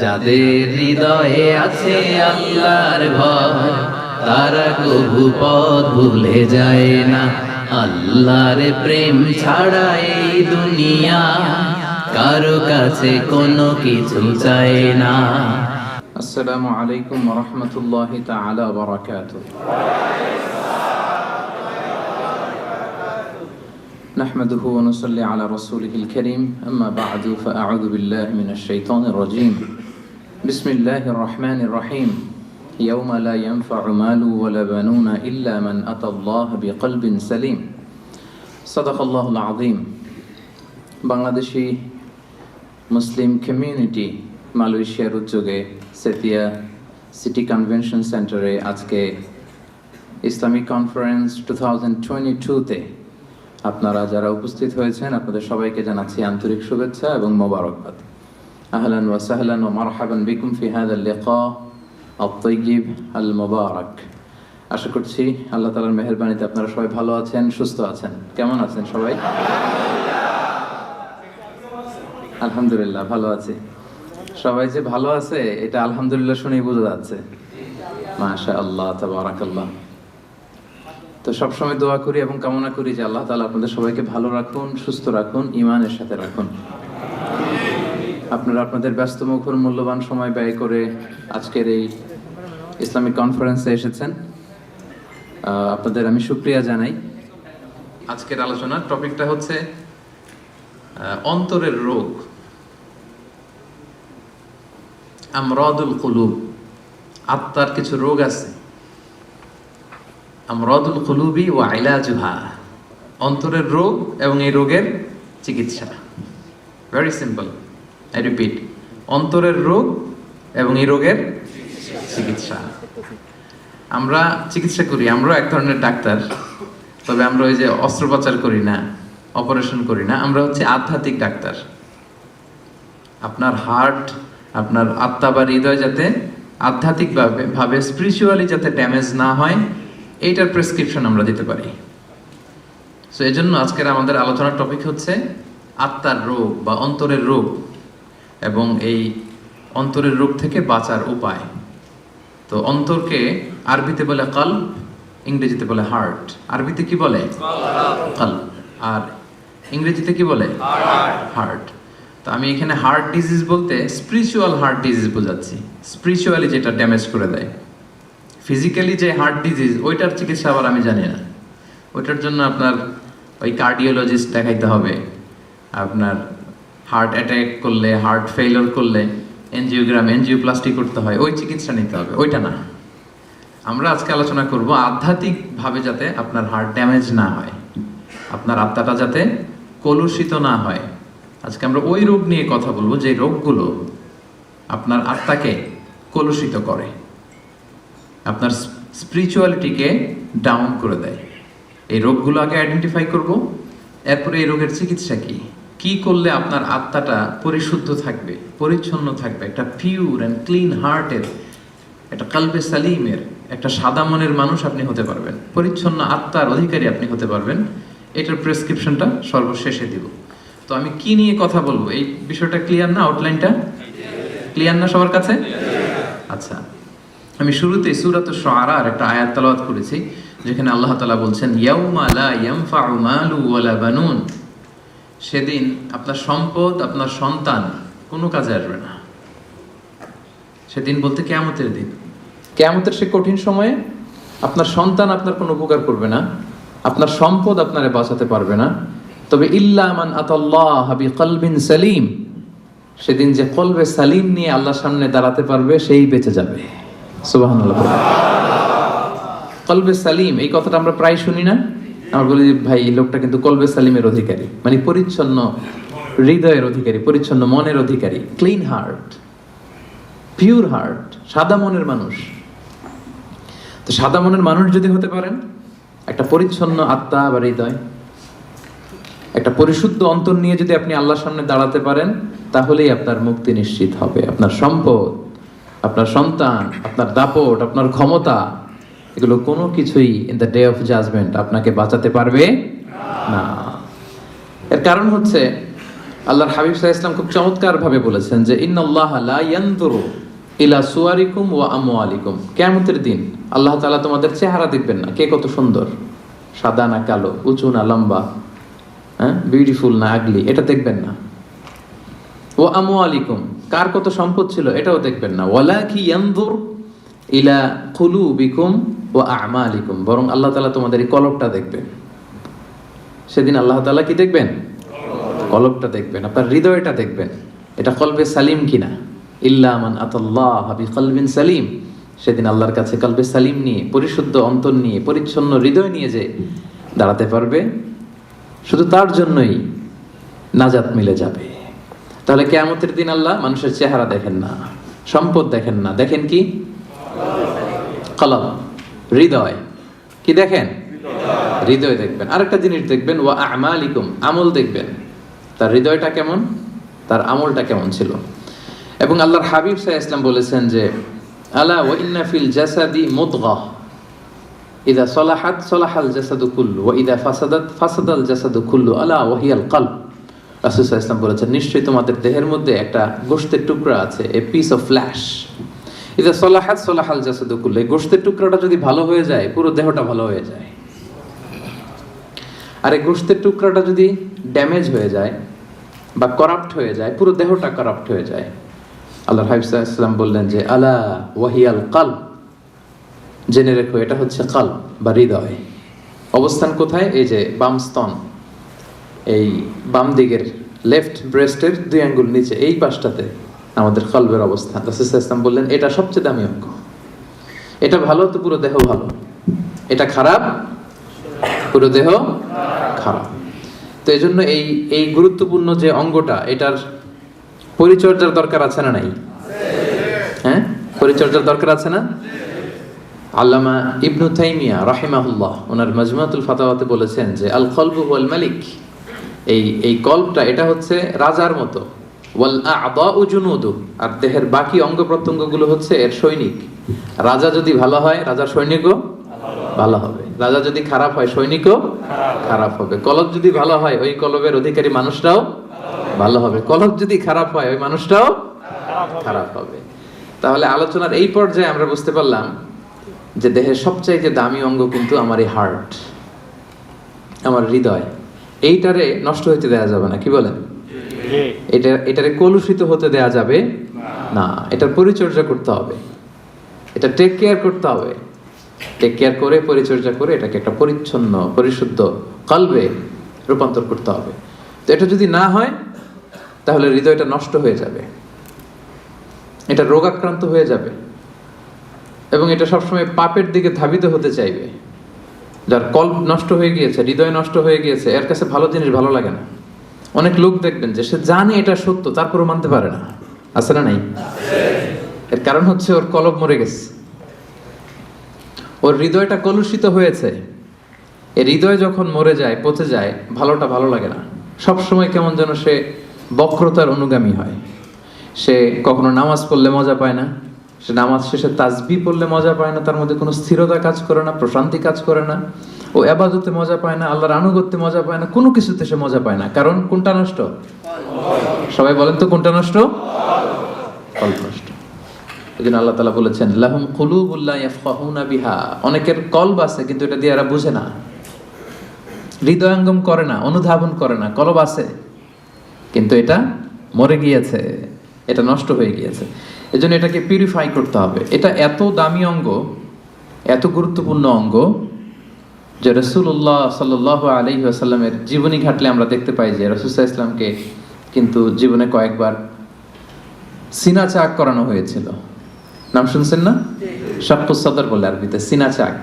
যাদের হৃদয়ে আছে আল্লাহর ভয় তারা কবু পথ ভুলে যায় না। আল্লাহর প্রেম ছাড়া এই দুনিয়া কারো কাছে কোনো কিছু চায় না। আসসালামু আলাইকুম ওয়া রাহমাতুল্লাহি তাআলা ওয়া বারাকাতুহু। نحمده ونصلي على رسوله الكريم أما بعد فأعوذ بالله من الشيطان الرجيم بسم الله الرحمن الرحيم يوم لا ينفع مال ولا بنون إلا من أتى الله بقلب سليم صدق الله العظيم বাংলাদেশি মুসলিম কমিউনিটি মালয়েশিয়ার উদ্যোগে সেতিয়া সিটি কনভেনশন সেন্টারে আজকে ইসলামিক কনফারেন্স 2022-তে আপনারা যারা উপস্থিত হয়েছেন আপনাদের সবাইকে জানাচ্ছি আন্তরিক শুভেচ্ছা এবং মোবারকবাদ। আহলান ওয়া সাহলান ওয়া মারহাবান বিকুম ফি হাযাল লিকা আত-তাইয়্যিব আল মুবারাক। আশা করছি আল্লাহ তাআলার মেহেরবানিতে আপনারা সবাই ভালো আছেন, সুস্থ আছেন। কেমন আছেন সবাই? আলহামদুলিল্লাহ ভালো আছি। সবাই যে ভালো আছে এটা আলহামদুলিল্লাহ শুনেই বোঝা যাচ্ছে। মাশাআল্লাহ তাবারাকাল্লাহ। তো সবসময় দোয়া করি এবং কামনা করি যে আল্লাহ তাআলা আপনাদের সবাইকে ভালো রাখুন, সুস্থ রাখুন, ঈমানের সাথে রাখুন। আপনারা আপনাদের ব্যস্ত মুখর মূল্যবান সময় ব্যয় করে আজকের এই ইসলামিক কনফারেন্সে এসেছেন, আপনাদের আমি শুকরিয়া জানাই। আজকের আলোচনার টপিকটা হচ্ছে অন্তরের রোগ, আমরাদুল কুলুব। আত্মার কিছু রোগ আছে, আমরাদুল কুলুবি ওয়া ইলাজুহা, অন্তরের রোগ এবং এই রোগের চিকিৎসা। ভেরি সিম্পল, আই রিপিট, অন্তরের রোগ এবং এই রোগের চিকিৎসা। আমরা চিকিৎসা করি, আমরা এক ধরনের ডাক্তার, তবে আমরা ওই যে অস্ত্রোপচার করি না, অপারেশন করি না, আমরা হচ্ছে আধ্যাত্মিক ডাক্তার। আপনার হার্ট, আপনার আত্মা বা হৃদয় যাতে আধ্যাত্মিকভাবে স্পিরিচুয়ালি যাতে ড্যামেজ না হয়, এইটার প্রেসক্রিপশন আমরা দিতে পারি। সো এই জন্য আজকের আমাদের আলোচনার টপিক হচ্ছে আত্মার রোগ বা অন্তরের রোগ এবং এই অন্তরের রোগ থেকে বাঁচার উপায়। তো অন্তরকে আরবিতে বলে কলব, ইংরেজিতে বলে হার্ট। আরবিতে কি বলে? কলব। আর ইংরেজিতে কি বলে? হার্ট। তো আমি এখানে হার্ট ডিজিজ বলতে স্পিরিচুয়াল হার্ট ডিজিজ বোঝাচ্ছি, স্পিরিচুয়ালি যেটা ড্যামেজ করে দেয়। ফিজিক্যালি যে হার্ট ডিজিজ ওইটার চিকিৎসা আবার আমি জানি না, ওইটার জন্য আপনার ওই কার্ডিওলজিস্ট দেখাইতে হবে। আপনার হার্ট অ্যাটাক করলে, হার্ট ফেইলিওর করলে এনজিওপ্লাস্টি করতে হয়, ওই চিকিৎসা নিতে হবে, ওইটা না। আমরা আজকে আলোচনা করব আধ্যাত্মিকভাবে যাতে আপনার হার্ট ড্যামেজ না হয়, আপনার আত্মাটা যাতে কলুষিত না হয়। আজকে আমরা ওই রোগ নিয়ে কথা বলবো যে রোগগুলো আপনার আত্মাকে কলুষিত করে, আপনার স্পিরিচুয়ালিটিকে ডাউন করে দেয়। এই রোগগুলো আগে আইডেন্টিফাই করব, এরপরে এই রোগের চিকিৎসা কি, কি করলে আপনার আত্মাটা পরিশুদ্ধ থাকবে, পরিচ্ছন্ন থাকবে, একটা পিওর অ্যান্ড ক্লিন হার্টের, একটা কলবে সালিমের, একটা সাদা মনের মানুষ আপনি হতে পারবেন, পরিচ্ছন্ন আত্মার অধিকারী আপনি হতে পারবেন। এটার প্রেসক্রিপশনটা সর্বশেষে দিব। তো আমি কি নিয়ে কথা বলবো, এই বিষয়টা ক্লিয়ার না? আউটলাইনটা ক্লিয়ার না সবার কাছে? আচ্ছা, আমি শুরুতে সূরাতুশ শুআরার একটা আয়াত তেলাওয়াত করেছি, যেখানে আল্লাহ তাআলা বলছেন ইয়াউমা লা ইয়ানফাউ মালু ওয়ালা বানুন, সেদিন আপনার সম্পদ, আপনার সন্তান কোনো কাজে আসবে না। সেদিন বলতে কিয়ামতের দিন, কিয়ামতের সে কঠিন সময়ে আপনার সন্তান আপনার কোনো উপকার করবে না, আপনার সম্পদ আপনারে বাঁচাতে পারবে না। তবে ইল্লা মান আতাল্লাহ বিকলবিন সালিম, সেদিন যে কলবে সালিম নিয়ে আল্লাহর সামনে দাঁড়াতে পারবে সেই বেঁচে যাবে। সুবহানাল্লাহ। কলবে সালিম, এই কথাটা আমরা প্রায় শুনি না? আমরা বলি ভাই এই লোকটা কিন্তু কলবে সালিমের অধিকারী, মানে পরিচ্ছন্ন হৃদয়ের অধিকারী, পরিচ্ছন্ন মনের অধিকারী, ক্লিন হার্ট, পিওর হার্ট, সাদা মনের মানুষ। তো সাদা মনের মানুষ যদি হতে পারেন, একটা পরিচ্ছন্ন আত্মা বা হৃদয়, একটা পরিশুদ্ধ অন্তর নিয়ে যদি আপনি আল্লাহর সামনে দাঁড়াতে পারেন, তাহলেই আপনার মুক্তি নিশ্চিত হবে। আপনার সম্পদ, আপনার সন্তান, আপনার দাপট, আপনার ক্ষমতা, এগুলো কোনো কিছুই in the day of judgement আপনাকে বাঁচাতে পারবে না। এর কারণ হচ্ছে আল্লাহর হাবিব সাল্লাল্লাহু আলাইহি ওয়াসাল্লাম খুব চমৎকার ভাবে বলেছেন যে ইন্নাল্লাহা লা ইয়ানজুরু ইলা সুওয়ারিকুম ওয়া আমওয়ালিকুম। কিয়ামতের দিন আল্লাহ তাআলা তোমাদের চেহারা দেখবেন না, কে কত সুন্দর, সাদা না কালো, উঁচু না লম্বা, হ্যাঁ, বিউটিফুল না আগলি, এটা দেখবেন না। ওয়া আমওয়ালিকুম, কার কত সম্পদ ছিল এটাও দেখবেন না। ওয়ালাকি ইয়ানজুর ইলা কুলুবিকুম ওয়া আমালিকুম, বরং আল্লাহ তাআলা তোমাদের এই কলবটা দেখবেন। সেদিন আল্লাহ তাআলা কি দেখবেন? কলবটা দেখবেন, আপনার হৃদয়টা দেখবেন, এটা কলবে সালিম কিনা। ইল্লা মান আতাল্লাহ বিকলবিন সালিম, সেদিন আল্লাহর কাছে কলবে সালিম নিয়ে, পরিশুদ্ধ অন্তর নিয়ে, পরিচ্ছন্ন হৃদয় নিয়ে যে দাঁড়াতে পারবে, শুধু তার জন্যই নাজাত মিলে যাবে। তাহলে কিয়ামতের দিন আল্লাহ মানুষের চেহারা দেখেন না, সম্পদ দেখেন না, দেখেন কি? কলব, হৃদয়। কি দেখেন? হৃদয় দেখবেন। আরেকটা জিনিস দেখবেন, ওয়া আমালিকুম, আমল দেখবেন, তার হৃদয়টা কেমন, তার আমলটা কেমন ছিল। এবং আল্লাহর হাবিব সাল্লাল্লাহু আলাইহি ওয়াসাল্লাম বলেছেন যে আলা ওয়া ইন্না ফিল জাসাদি মুদগাহ ইযা সালাহাত সালাহাল জাসাদু কুল্লু ওয়া ইযা ফাসাদাত ফাসাদাল জাসাদু কুল্লু আলা ওয়া হিয়াল কলব। রাসূল সাল্লাল্লাহু আলাইহি ওয়াসাল্লাম বলেছেন, নিশ্চয়ই তোমাদের দেহের মধ্যে একটা গোশতের টুকরা আছে, এ পিস অফ ফ্ল্যাশ। ইযা সালাহাত সালাহাল জাসাদু কুল্লু, এই গোশতের টুকরাটা যদি ভালো হয়ে যায়, পুরো দেহটা ভালো হয়ে যায়। আর এই গোশতের টুকরাটা যদি ড্যামেজ হয়ে যায় বা করাপ্ট হয়ে যায়, পুরো দেহটা করাপ্ট হয়ে যায়। আল্লাহর হাবিব সাল্লাল্লাহু আলাইহি ওয়াসাল্লাম বললেন যে আলা ওয়াহিয়াল কলব, জেনে রেখো এটা হচ্ছে কলব বা হৃদয়। অবস্থান কোথায়? এই যে বাম স্তন, এই বাম দিকের লেফট ব্রেস্টের 2 আঙ্গুল নিচে, এই পাশটাতে আমাদের কলবের অবস্থান। রাসূল সাল্লাল্লাহু আলাইহি ওয়াসাল্লাম বললেন এটা সবচেয়ে দামি অঙ্গ, এটা ভালো তো পুরো দেহ ভালো, এটা খারাপ পুরো দেহ খারাপ। তো এই জন্য এই গুরুত্বপূর্ণ যে অঙ্গটা, এটার পরিচর্যার দরকার আছে না নাই? হ্যাঁ, পরিচর্যার দরকার আছে না? আল্লামা ইবনু তাইমিয়া রাহিমাহুল্লাহ ওনার মাজমুআতুল ফাতাওয়াতে বলেছেন যে আল কলবু ওয়াল মালিক, এই কলবটা এটা হচ্ছে রাজার মতো, ওয়াল আ'দাউ জুনুদু, আর দেহের বাকি অঙ্গ প্রত্যঙ্গগুলো হচ্ছে এর সৈনিক। রাজা যদি ভালো হয়, রাজার সৈনিকও ভালো হবে। রাজা যদি খারাপ হয়, সৈনিকও খারাপ হবে। কলব যদি ভালো হয়, ওই কলবের অধিকারী মানুষটাও ভালো হবে। কলব যদি খারাপ হয়, ওই মানুষটাও খারাপ হবে। তাহলে আলোচনার এই পর্যায়ে আমরা বুঝতে পারলাম যে দেহের সবচাইতে দামি অঙ্গ কিন্তু আমার এই হার্ট, আমার হৃদয়। এইটারে নষ্ট হতে দেয়া যাবে না, কি বলেন? এটারে কলুষিত হতে দেয়া যাবে না। এটার পরিচর্যা করতে হবে, এটা টেক কেয়ার করতে হবে। টেক কেয়ার করে, পরিচর্যা করে এটাকে একটা পরিচ্ছন্ন পরিশুদ্ধ কলবে রূপান্তর করতে হবে। তো এটা যদি না হয়, তাহলে হৃদয়টা নষ্ট হয়ে যাবে, এটা রোগাক্রান্ত হয়ে যাবে, এবং এটা সবসময় পাপের দিকে ধাবিত হতে চাইবে। যার কল্প নষ্ট হয়ে গিয়েছে, হৃদয় নষ্ট হয়ে গিয়েছে, এর কাছে ভালো জিনিস ভালো লাগে না। অনেক লোক দেখবেন যে সে জানে এটা সত্য, তারপরও মানতে পারে না। আছে না নাই? এর কারণ হচ্ছে ওর কলব মরে গেছে, ওর হৃদয়টা কলুষিত হয়েছে। এই হৃদয় যখন মরে যায়, পচে যায়, ভালোটা ভালো লাগে না। সবসময় কেমন যেন সে বক্রতার অনুগামী হয়। সে কখনো নামাজ পড়লে মজা পায় না, সে নামাজ শেষে তাসবিহ পড়লে মজা পায় না, তার মধ্যে কোনো স্থিরতা কাজ করে না, প্রশান্তি কাজ করে না। ও ইবাদতে মজা পায় না, আল্লাহর আনুগত্যে মজা পায় না, কোনো কিছুতে সে মজা পায় না। কারণ কোনটা নষ্ট? সবাই বলেন তো কোনটা নষ্ট? কলব নষ্ট। এজন্য আল্লাহ তাআলা বলেছেন লাহুম কুলুবুল লা ইয়াফকাহুনা বিহা, অনেকের কলব আছে কিন্তু এটা দিয়ে এরা বুঝে না, হৃদয়ঙ্গম করে না, অনুধাবন করে না। কলব আছে কিন্তু এটা মরে গিয়েছে, এটা নষ্ট হয়ে গিয়েছে। এজন্য এটাকে পিউরিফাই করতে হবে। এটা এত দামি অঙ্গ, এত গুরুত্বপূর্ণ অঙ্গ যে রাসূলুল্লাহ সাল্লাল্লাহু আলাইহি ওয়াসাল্লামের জীবনী ঘাটলে আমরা দেখতে পাই যে রাসূল সাল্লাল্লাহু আলাইহি ওয়াসাল্লামকে কিন্তু জীবনে কয়েকবার সিনা চাক করানো হয়েছিল। নাম শুনছেন না? শাক্কুস সাদর বলে আরবিতে, সিনা চাক।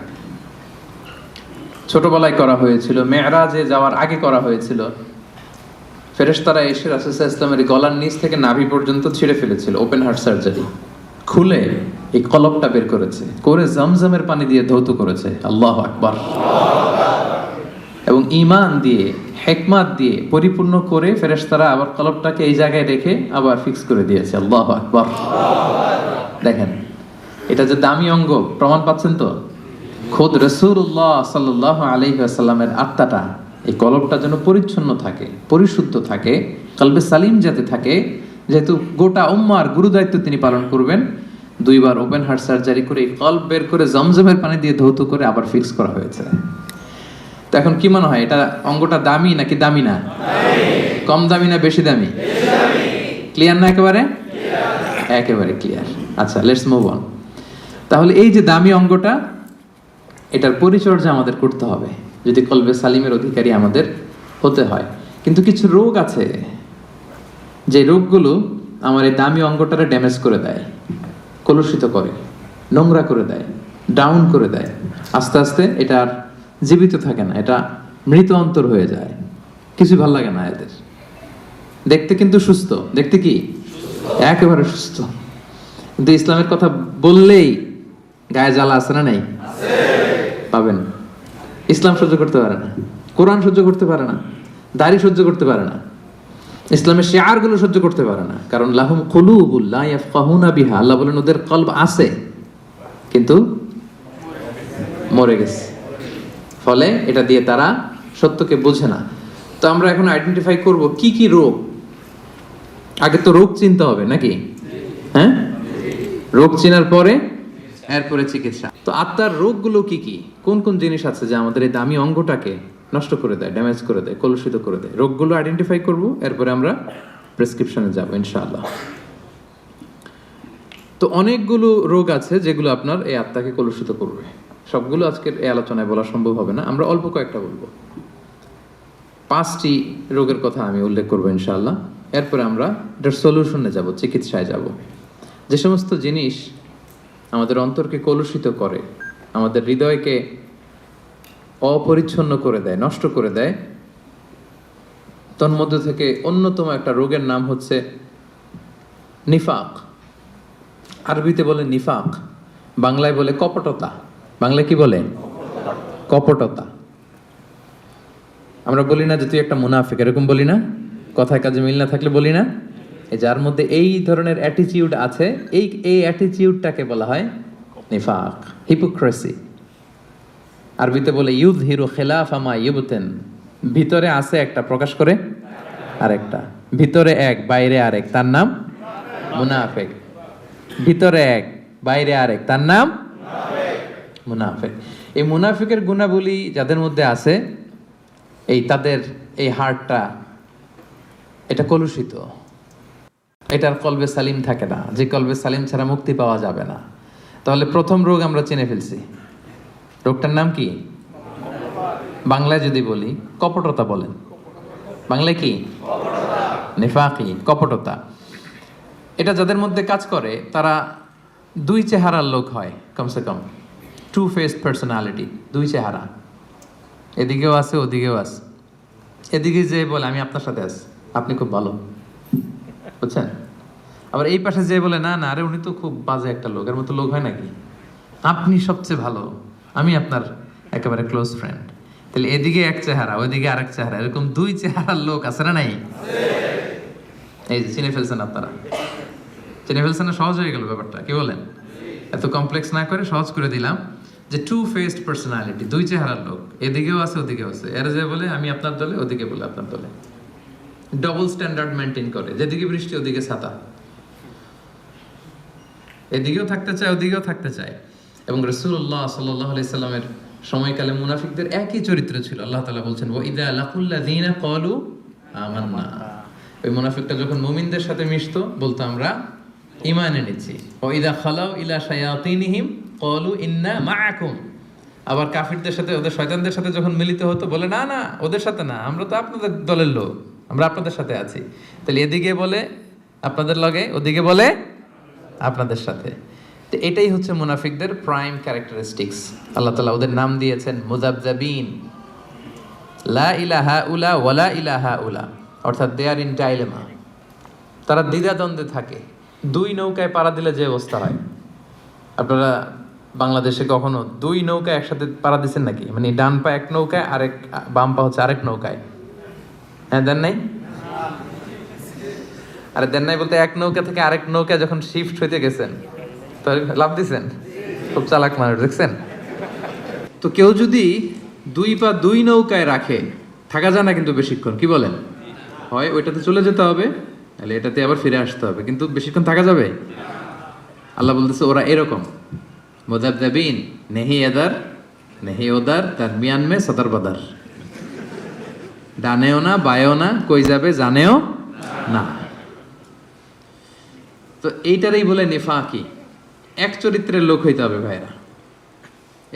ছোটবেলায় করা হয়েছিল, মেরাজে যাওয়ার আগে করা হয়েছিল। ফেরেশতারা এসে রাসূল সাল্লাল্লাহু আলাইহি ওয়াসাল্লামের গলার নিচ থেকে নাভি পর্যন্ত ছিঁড়ে ফেলেছিল, ওপেন হার্ট সার্জারি। খুলে এই কলবটা বের করেছে, করে জমজমের পানি দিয়ে ধৌত করেছে। আল্লাহু আকবার। এবং ঈমান দিয়ে, হিকমত দিয়ে পরিপূর্ণ করে ফেরেশতারা আবার কলবটাকে এই জায়গায় রেখে আবার ফিক্স করে দিয়েছে। আল্লাহু আকবার। দেখেন এটা যে দামি অঙ্গ, প্রমাণ পাচ্ছেন তো? খোদ রাসূলুল্লাহ সাল্লাল্লাহু আলাইহি ওয়াসাল্লামের আত্মাটা এই কলবটা যেন পরিচ্ছন্ন থাকে, পরিশুদ্ধ থাকে, কলবে সালিম যাতে থাকে। যেহেতু গোটা উম্মার গুরুদায়িত্ব তিনি পালন করবেন, 2 বার ওপেন হার্ট সার্জারি করে এই কলব বের করে জমজমের পানি দিয়ে ধৌত করে আবার ফিক্স করা হয়েছে। তো এখন কি মনে হয়, এটা অঙ্গটা দামি নাকি দামি না? কম দামি না বেশি দামি? ক্লিয়ার না একেবারে? একেবারে ক্লিয়ার। আচ্ছা, লেটস মুভ অন। তাহলে এই যে দামি অঙ্গটা, এটার পরিচর্যা আমাদের করতে হবে যদি কলবে সালিমের অধিকারী আমাদের হতে হয়। কিন্তু কিছু রোগ আছে, যে রোগগুলো আমার এই দামি অঙ্গটারে ড্যামেজ করে দেয়, কলুষিত করে, নোংরা করে দেয়, ডাউন করে দেয়। আস্তে আস্তে এটা আর জীবিত থাকে না, এটা মৃত অন্তর হয়ে যায়। কিছু ভাল লাগে না এদের। দেখতে কিন্তু সুস্থ, দেখতে কি একেবারে সুস্থ, কিন্তু ইসলামের কথা বললেই গায়ে জ্বালা আছে না নাই? পাবেন। ইসলাম সহ্য করতে পারে না, কোরআন সহ্য করতে পারে না, দাড়ি সহ্য করতে পারে না, ইসলামের শিআর গুলো সহ্য করতে পারে না। কারণ লাহুম কুলুবুল লা ইয়াফকাহুনা বিহা, আল্লাহ বলেন ওদের কলব আছে কিন্তু মরে গেছে, ফলে এটা দিয়ে তারা সত্যকে বোঝে না। তো আমরা এখন আইডেন্টিফাই করব কি কি রোগ। আগে তো রোগ চিনতে হবে নাকি? হ্যাঁ, রোগ চেনার পরে এরপরে চিকিৎসা। তো আত্মার রোগগুলো কি কি, কোন কোন জিনিস আছে যা আমাদের এই দামি অঙ্গটাকে নষ্ট করে দেয়, ড্যামেজ করে দেয়, কলুষিত করে দেয়? রোগগুলো আইডেন্টিফাই করব, এরপরে আমরা প্রেসক্রিপশনে যাব ইনশাআল্লাহ। তো অনেকগুলো রোগ আছে যেগুলো আপনার এই আত্মাকে কলুষিত করবে। সবগুলো আজকের এই আলোচনায় বলা সম্ভব হবে না, আমরা অল্প কয়েকটা বলবো। 5টি রোগের কথা আমি উল্লেখ করবো ইনশাআল্লাহ। এরপরে আমরা এটার সলিউশনে যাব, চিকিৎসায় যাব। যে সমস্ত জিনিস আমাদের অন্তরকে কলুষিত করে, আমাদের হৃদয়কে অপরিচ্ছন্ন করে দেয়, নষ্ট করে দেয়, তন্মধ্য থেকে অন্যতম একটা রোগের নাম হচ্ছে নিফাক। আরবিতে বলে নিফাক, বাংলায় বলে কপটতা। বাংলায় কি বলে? কপটতা। আমরা বলি না যে তুই একটা মুনাফিক, এরকম বলি না? কথায় কাজে মিল না থাকলে বলি না? এই যার মধ্যে এই ধরনের অ্যাটিটিউড আছে, এই অ্যাটিটিউডটাকে বলা হয় নিফাক, হিপোক্রেসি। আরবিতে বলে ইউযহিরু খিলাফা মা ইউবতিন, ভিতরে আছে একটা, প্রকাশ করে আরেকটা। ভিতরে এক, বাইরে আরেক, তার নাম মুনাফিক। ভিতরে এক, বাইরে আরেক, তার নাম মুনাফিক। এই মুনাফিকের গুণাবলী যাদের মধ্যে আছে, তাদের এই হার্টটা এটা কলুষিত, এটার কলবে সালিম থাকে না। যে কলবে সালিম ছাড়া মুক্তি পাওয়া যাবে না। তাহলে প্রথম রোগ আমরা চিনে ফেলছি। রোগটার নাম কি? বাংলায় যদি বলি কপটতা বলেন। বাংলায় কি? নিফাকি, কপটতা। এটা যাদের মধ্যে কাজ করে তারা 2 চেহারার লোক হয়, কমসে কম 2 faced পার্সোনালিটি, 2 চেহারা। এদিকেও আছে, ওদিকেও আছে। এদিকে যে বলে আমি আপনার সাথে আছি, আপনি খুব ভালো, বুঝছেন? আবার এই পাশে যে বলে না না, আরে উনি তো খুব বাজে একটা লোক, এর মতো লোক হয় নাকি? আপনি সবচেয়ে ভালো, আমি আপনার একেবারে ক্লোজ ফ্রেন্ড। তাহলে এদিকে এক চেহারা, ওইদিকে আরেক চেহারা, এরকম 2 চেহারার লোক আছে না নাই? এই যে চিনে ফেলছেন আপনারা, চিনে ফেলছেন না? সহজ হয়ে গেল ব্যাপারটা, কি বলেন? এত কমপ্লেক্স না করে সহজ করে দিলাম যে 2 faced পার্সোনালিটি, 2 চেহারার লোক, এদিকেও আছে ওদিকেও আছে। এরা যে বলে আমি আপনার দলে, ওদিকে বলে আপনার দলে। ডবল স্ট্যান্ডার্ড মেনটেন করে, যেদিকে বৃষ্টি ওদিকে ছাতা, এদিকেও থাকতে চায় ওদিকেও থাকতে চায়। এবং রাসূলুল্লাহ সাল্লাল্লাহু আলাইহি সাল্লামের সময়কালে মুনাফিকদের একই চরিত্র ছিল। আল্লাহ তাআলা বলছেন ওয়া ইযা লাকুল্লাযিনা ক্বালু আমান্না, ওই মুনাফিকটা যখন মুমিনদের সাথে মিশতো বলতো আমরা ঈমান এনেছি। ওয়া ইযা খালাউ ইলা শায়াতিনহিম ক্বালু ইন্না মাআকুম, আবার কাফিরদের সাথে, ওদের শয়তানদের সাথে যখন মিলিত হতো বলে না না, ওদের সাথে না, আমরা তো আপনাদের দলের লোক, আমরা আপনাদের সাথে আছি। তাহলে এদিকে বলে আপনাদের লগে, ওদিকে বলে আপনাদের সাথে। তো এটাই হচ্ছে মুনাফিকদের প্রাইম ক্যারেক্টারিস্টিক্স। আল্লাহ তাআলা ওদের নাম দিয়েছেন মুযাবযাবিন, লা ইলাহা উলা ওয়ালা ইলাহা উলা, অর্থাৎ দে আর ইন ডাইলেমা। তারা দ্বিধাদ্বন্দ্বে থাকে। 2 নৌকায় পাড়া দিলে যে অবস্থা হয়, আপনারা বাংলাদেশে কখনো 2 নৌকায় একসাথে পাড়া দিচ্ছেন নাকি? মানে ডান পা এক নৌকায়, আরেক বাম পা হচ্ছে আরেক নৌকায়। হ্যাঁ, দেন নাই? আরে দেন নাই বলতে এক নৌকা থেকে আরেক নৌকা যখন শিফট হইতে গেছেন তাহলে লাভ দিছেন। খুব চালাক মানুষ, দেখছেন তো? কেউ যদি 2 পা 2 নৌকায় রাখে থাকা যায় না কিন্তু বেশিক্ষণ, কি বলেন? হয় ওইটাতে চলে যেতে হবে, তাহলে এটাতে আবার ফিরে আসতে হবে, কিন্তু বেশিক্ষণ থাকা যাবে? আল্লাহ বলতেছে ওরা এরকম মুযাবযাবিন, নেহি এদার নেহি ওদার, তার মিয়ান মে সদর বদর, ডানেও না বায়েও না, কই যাবে জানেও না। তো এইটারই বলে নিফাকি, এক চরিত্রের লোক হইতে হবে ভাইরা,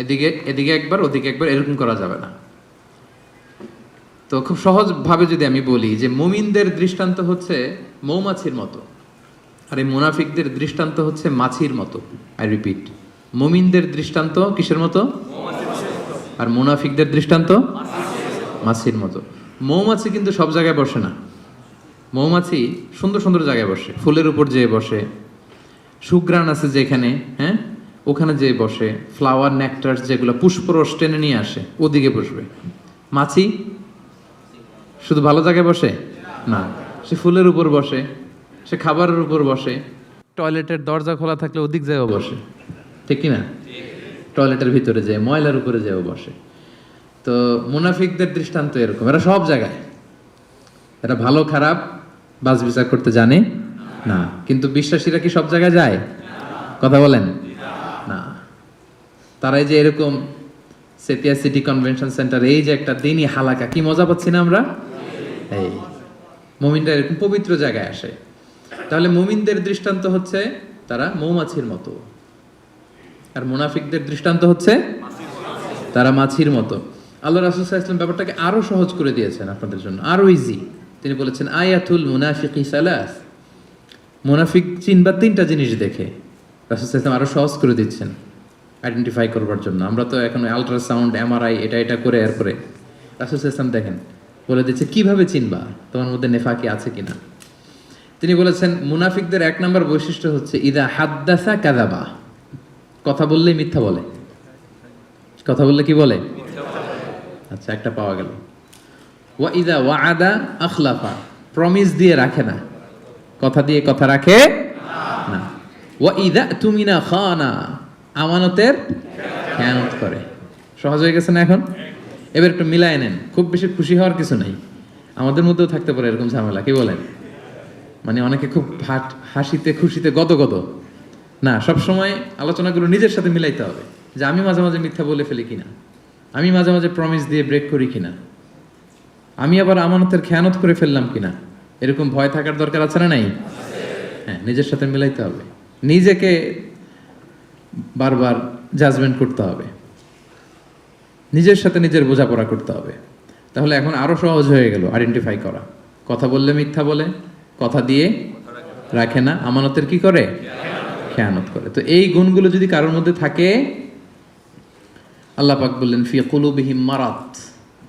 এদিকে এদিকে একবার ওদিকে একবার, এরকম করা যাবে না। তো খুব সহজভাবে যদি আমি বলি যে মুমিনদের দৃষ্টান্ত হচ্ছে মৌমাছির মতো, আর এই মুনাফিকদের দৃষ্টান্ত হচ্ছে মাছির মতো। আই রিপিট, মুমিনদের দৃষ্টান্ত কিসের মতো? আর মুনাফিকদের দৃষ্টান্ত মাছির মতো। মৌমাছি কিন্তু সব জায়গায় বসে না। মৌমাছি সুন্দর সুন্দর জায়গায় বসে, ফুলের উপর যেয়ে বসে, সুঘ্রাণ আছে যেখানে, হ্যাঁ ওখানে যেয়ে বসে, ফ্লাওয়ার নেকটার যেগুলো পুষ্পরস টেনে নিয়ে আসে ওদিকে বসবে। মাছি শুধু ভালো জায়গায় বসে না, সে ফুলের উপর বসে, সে খাবারের উপর বসে, টয়লেটের দরজা খোলা থাকলে ওদিক যেও বসে, ঠিক কি না? টয়লেটের ভিতরে যায়, ময়লার উপরে যেও বসে। তো মুনাফিকদের দৃষ্টান্ত এরকম, এরা সব জায়গায়, এরা ভালো খারাপ বাছ বিচার করতে জানে না। কিন্তু বিশ্বাসীরা কি সব জায়গায় যায়? কথা বলেন না। তারাই যে এরকম সেপিয়া সিটি কনভেনশন সেন্টার, এই যে একটা দিনই হালাকা, কি মজা পাচ্ছি না আমরা? এই মুমিনরা এরকম পবিত্র জায়গায় আসে। তাহলে মুমিনদের দৃষ্টান্ত হচ্ছে তারা মৌমাছির মতো, আর মুনাফিকদের দৃষ্টান্ত হচ্ছে তারা মাছির মতো। আল্লাহ রাসূল সাল্লাল্লাহু আলাইহি ওয়াসাল্লাম ব্যাপারটাকে আরো সহজ করে দিয়েছেন আপনাদের জন্য, আরো ইজি। তিনি বলেছেন আয়াতুল মুনাফিকি সালাস, মুনাফিক চিনবা তিনটা জিনিস দেখে। রাসূল সাল্লাল্লাহু আলাইহি ওয়াসাল্লাম আরো সহজ করে দিচ্ছেন আইডেন্টিফাই করবার জন্য। আমরা তো এখন আল্ট্রাসাউন্ড, এমআরআই, এটা করে এরপরে রাসূল সাল্লাল্লাহু আলাইহি ওয়াসাল্লাম দেখেন বলে দিচ্ছে কিভাবে চিনবা তোমার মধ্যে নেফাকি আছে কিনা। তিনি বলেছেন মুনাফিকদের এক নম্বর বৈশিষ্ট্য হচ্ছে ইদা হাদ্দাসা কাযাবা, কথা বললেই মিথ্যা বলে। কথা বললে কি বলে? আচ্ছা, একটা পাওয়া গেল। ওয়া ইদা ওয়াআদা আখলাফা, প্রমিস দিয়ে রাখে না, কথা দিয়ে কথা রাখে না। ওয়া ইদা তুমিনা খানা, আমানতের খেয়ানত করে। সহজ হয়ে গেছে না এখন? এবার একটু মিলায় নেন, খুব বেশি খুশি হওয়ার কিছু নাই। আমাদের মধ্যেও থাকতে পারে এরকম ঝামেলা, কি বলেন? মানে অনেকে খুব হাসিতে খুশিতে গদগদ না, সবসময় আলোচনাগুলো নিজের সাথে মিলাইতে হবে, যে আমি মাঝে মাঝে মিথ্যা বলে ফেলি কিনা, আমি মাঝে মাঝে প্রমিস দিয়ে ব্রেক করি কিনা, আমি আবার আমানতের খেয়ানত করে ফেললাম কিনা। এরকম ভয় থাকার দরকার আছে না নাই? হ্যাঁ, নিজের সাথে মিলাইতে হবে, নিজেকে বারবার জাজমেন্ট করতে হবে, নিজের সাথে নিজের বোঝাপড়া করতে হবে। তাহলে এখন আরো সহজ হয়ে গেল আইডেন্টিফাই করা। কথা বললে মিথ্যা বলে, কথা দিয়ে রাখে না, আমানতের কি করে? খেয়ানত করে। তো এই গুণগুলো যদি কারোর মধ্যে থাকে, আল্লাহ পাক বললেন ফি কুলুবিহিম মারাদ,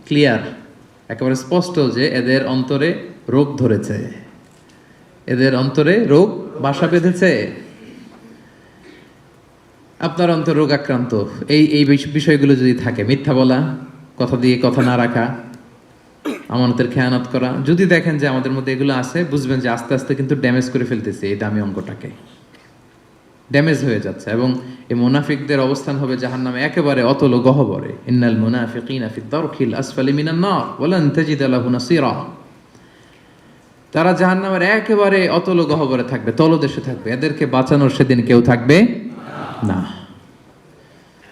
ক্লিয়ার, একেবারে স্পষ্ট যে এদের অন্তরে রোগ ধরেছে, এদের অন্তরে রোগ বাসা বেঁধেছে। আপনার অন্তর রোগ আক্রান্ত, এই বিষয়গুলো যদি থাকে, মিথ্যা বলা, কথা দিয়ে কথা না রাখা, আমানতের খেয়ানত করা, যদি দেখেন যে আমাদের মধ্যে এগুলো আছে, বুঝবেন যে আস্তে আস্তে কিন্তু ড্যামেজ করে ফেলতেছে এই দামি অঙ্গটাকে, ড্যামেজ হয়ে যাচ্ছে। এবং এই মুনাফিকদের অবস্থান হবে জাহান্নামে একেবারে অতল গহ্বরে। ইন্নাল মুনাফিকিনা ফি দারকিল আসফালি মিনান নার ওয়া লান তাজিদ লাহু নাসীরা, তারা জাহান্নামের একেবারে অতল গহ্বরে থাকবে, তলদেশে থাকবে, এদেরকে বাঁচানোর সেদিন কেউ থাকবে না।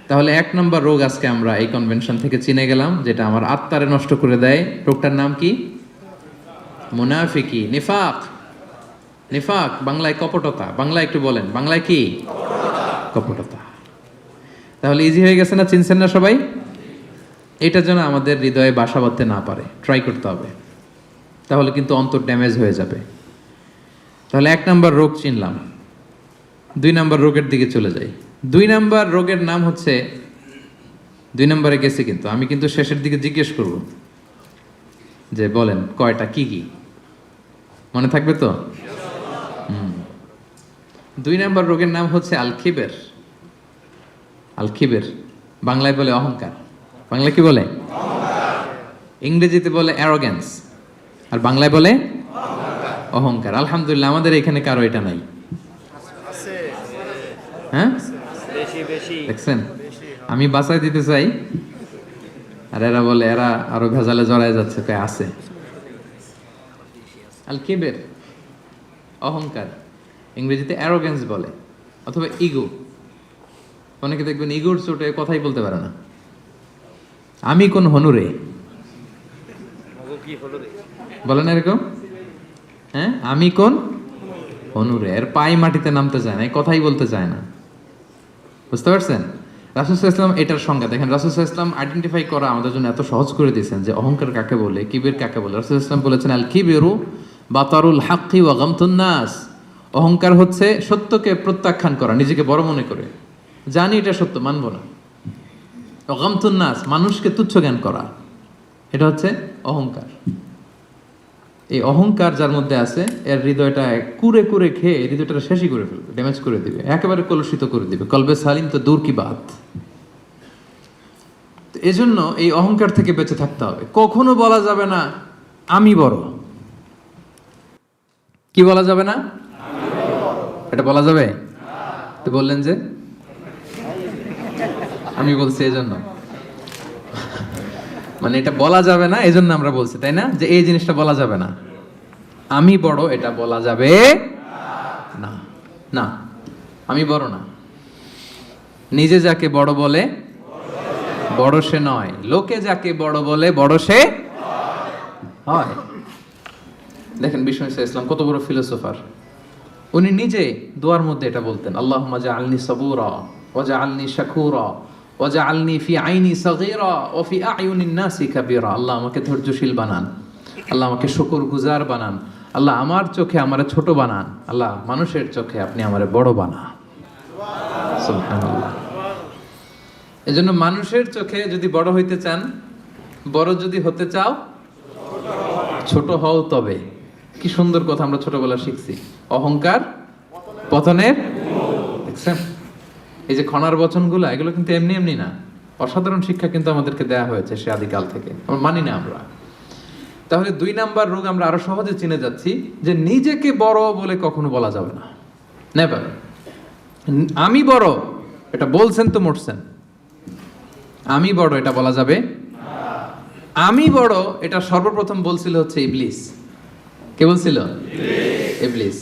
তাহলে এক নম্বর রোগ আজকে আমরা এই কনভেনশন থেকে চিনে গেলাম, যেটা আমার আত্মারে নষ্ট করে দেয়। রোগটার নাম কি? মুনাফিকি, নিফাক। নিফাক বাংলায় কপটতা। বাংলায় একটু বলেন, বাংলায় কি? কপটতা। তাহলে ইজি হয়ে গেছে না? চিনছেন না সবাই? এটার জন্য আমাদের হৃদয়ে বাসা বাঁধতে না পারে, ট্রাই করতে হবে, তাহলে কিন্তু অন্তর ড্যামেজ হয়ে যাবে। তাহলে এক নম্বর রোগ চিনলাম। দুই নম্বর রোগের দিকে চলে যাই। দুই নম্বর রোগের নাম হচ্ছে, দুই নম্বরে গেছি কিন্তু আমি কিন্তু শেষের দিকে জিজ্ঞেস করব যে বলেন কয়টা, কি কি মনে থাকবে তো? দুই নম্বর রোগের নাম হচ্ছে আল খিবের। আল খিবের বাংলায় বলে অহংকার। বাংলায় কি বলে? ইংরেজিতে বলে অ্যারোগ্যান্স, আর বাংলায় বলে অহংকার। আলহামদুলিল্লাহ আমাদের এখানে কারো এটা নাই। হ্যাঁ, দেখছেন? আমি বাঁচাই দিতে চাই, আর এরা বলে এরা আরো ভেজালে জড়ায় যাচ্ছে, কয় আছে। আল কিবের, অহংকার, ইংরেজিতে অ্যারোগেন্স বলে, অথবা ইগো। অনেকে দেখবেন ইগোর চোটে কথাই বলতে পারে না। আমি কোন হনুরে বলেন এরকম, হ্যাঁ আমি কোন হনুরে, এর পাই মাটিতে নামতে চায় না, এই কথাই বলতে চায় না। বুঝতে পারছেন? রাসূল সাল্লাল্লাহু আলাইহি ওয়াসাল্লাম এটার সংজ্ঞা দেখেন। রাসূল সাল্লাল্লাহু আলাইহি ওয়াসাল্লাম আইডেন্টিফাই করা আমাদের জন্য এত সহজ করে দিয়েছেন যে অহংকার কাকে বলে, কিবির কাকে বলে। রাসূল সাল্লাল্লাহু আলাইহি ওয়াসাল্লাম বলেছেন আল কিবিরু বাতারুল হাক্কি ওয়া গামতুন নাস। অহংকার হচ্ছে সত্যকে প্রত্যাখ্যান করা, নিজেকে বড় মনে করে, জানি এটা সত্য মানব না। ওয়া গামতুন নাস, মানুষকে তুচ্ছ জ্ঞান করা, এটা হচ্ছে অহংকার। এই অহংকার যার মধ্যে আছে এর হৃদয়টা কুরে কুরে খেয়ে হৃদয়টা শেষই করে ফেলবে, ড্যামেজ করে দিবে, একেবারে কলুষিত করে দিবে। কলবে সালিম তো দূর কি বাত। এজন্য এই অহংকার থেকে বেঁচে থাকতে হবে। কখনো বলা যাবে না আমি বড়। কি বলা যাবে না? এটা বলা যাবে? তো বললেন যে আমি বলছি এজন্য, মানে এটা বলা যাবে না এজন্য আমরা বলছি, তাই না? যে এই জিনিসটা বলা যাবে না, আমি বড়, এটা বলা যাবে না। না, আমি বড় না। নিজে যাকে বড় বলে বড় সে নয়, লোকে যাকে বড় বলে বড় সে হয়। দেখেন বিষ্ণু ইসলাম কত বড় ফিলোসোফার। উনি নিজে দোয়ার মধ্যে এটা বলতেন, আল্লাহুম্মা জাআলনি সাবুরা ওয়া জাআলনি শাকুরা ওয়া জাআলনি ফি আইনি সাগীরা ওয়া ফি আ'য়ুনিন নাসি কাবীরা। আল্লাহ আমাকে ধৈর্যশীল বানান, আল্লাহ আমাকে শুকরগুজার বানান, আল্লাহ আমার চোখে আমারে ছোট বানান, আল্লাহ মানুষের চোখে আপনি আমারে বড় বানান। সুবহানাল্লাহ। এজন্য মানুষের চোখে যদি বড় হইতে চান, বড় যদি হতে চাও, ছোট হও তবে। কি সুন্দর কথা আমরা ছোটবেলা শিখছি, অহংকার পতনের। দেখছেন এই যে খনার বচনগুলো, এগুলো কিন্তু এমনি এমনি না, অসাধারণ শিক্ষা কিন্তু আমাদেরকে দেয়া হয়েছে সে আদিকাল থেকে, আমরা মানি না আমরা। তাহলে 2 নাম্বার রোগ আমরা আরো সহজে চিনে যাচ্ছি, যে নিজেকে বড় বলে কখনো বলা যাবে না, নেভার। আমি বড় এটা বলছেন তো মরছেন, আমি বড় এটা বলা যাবে। আমি বড় এটা সর্বপ্রথম বলছিল হচ্ছে ইবলিস। কে বলছিল? ইবলিস।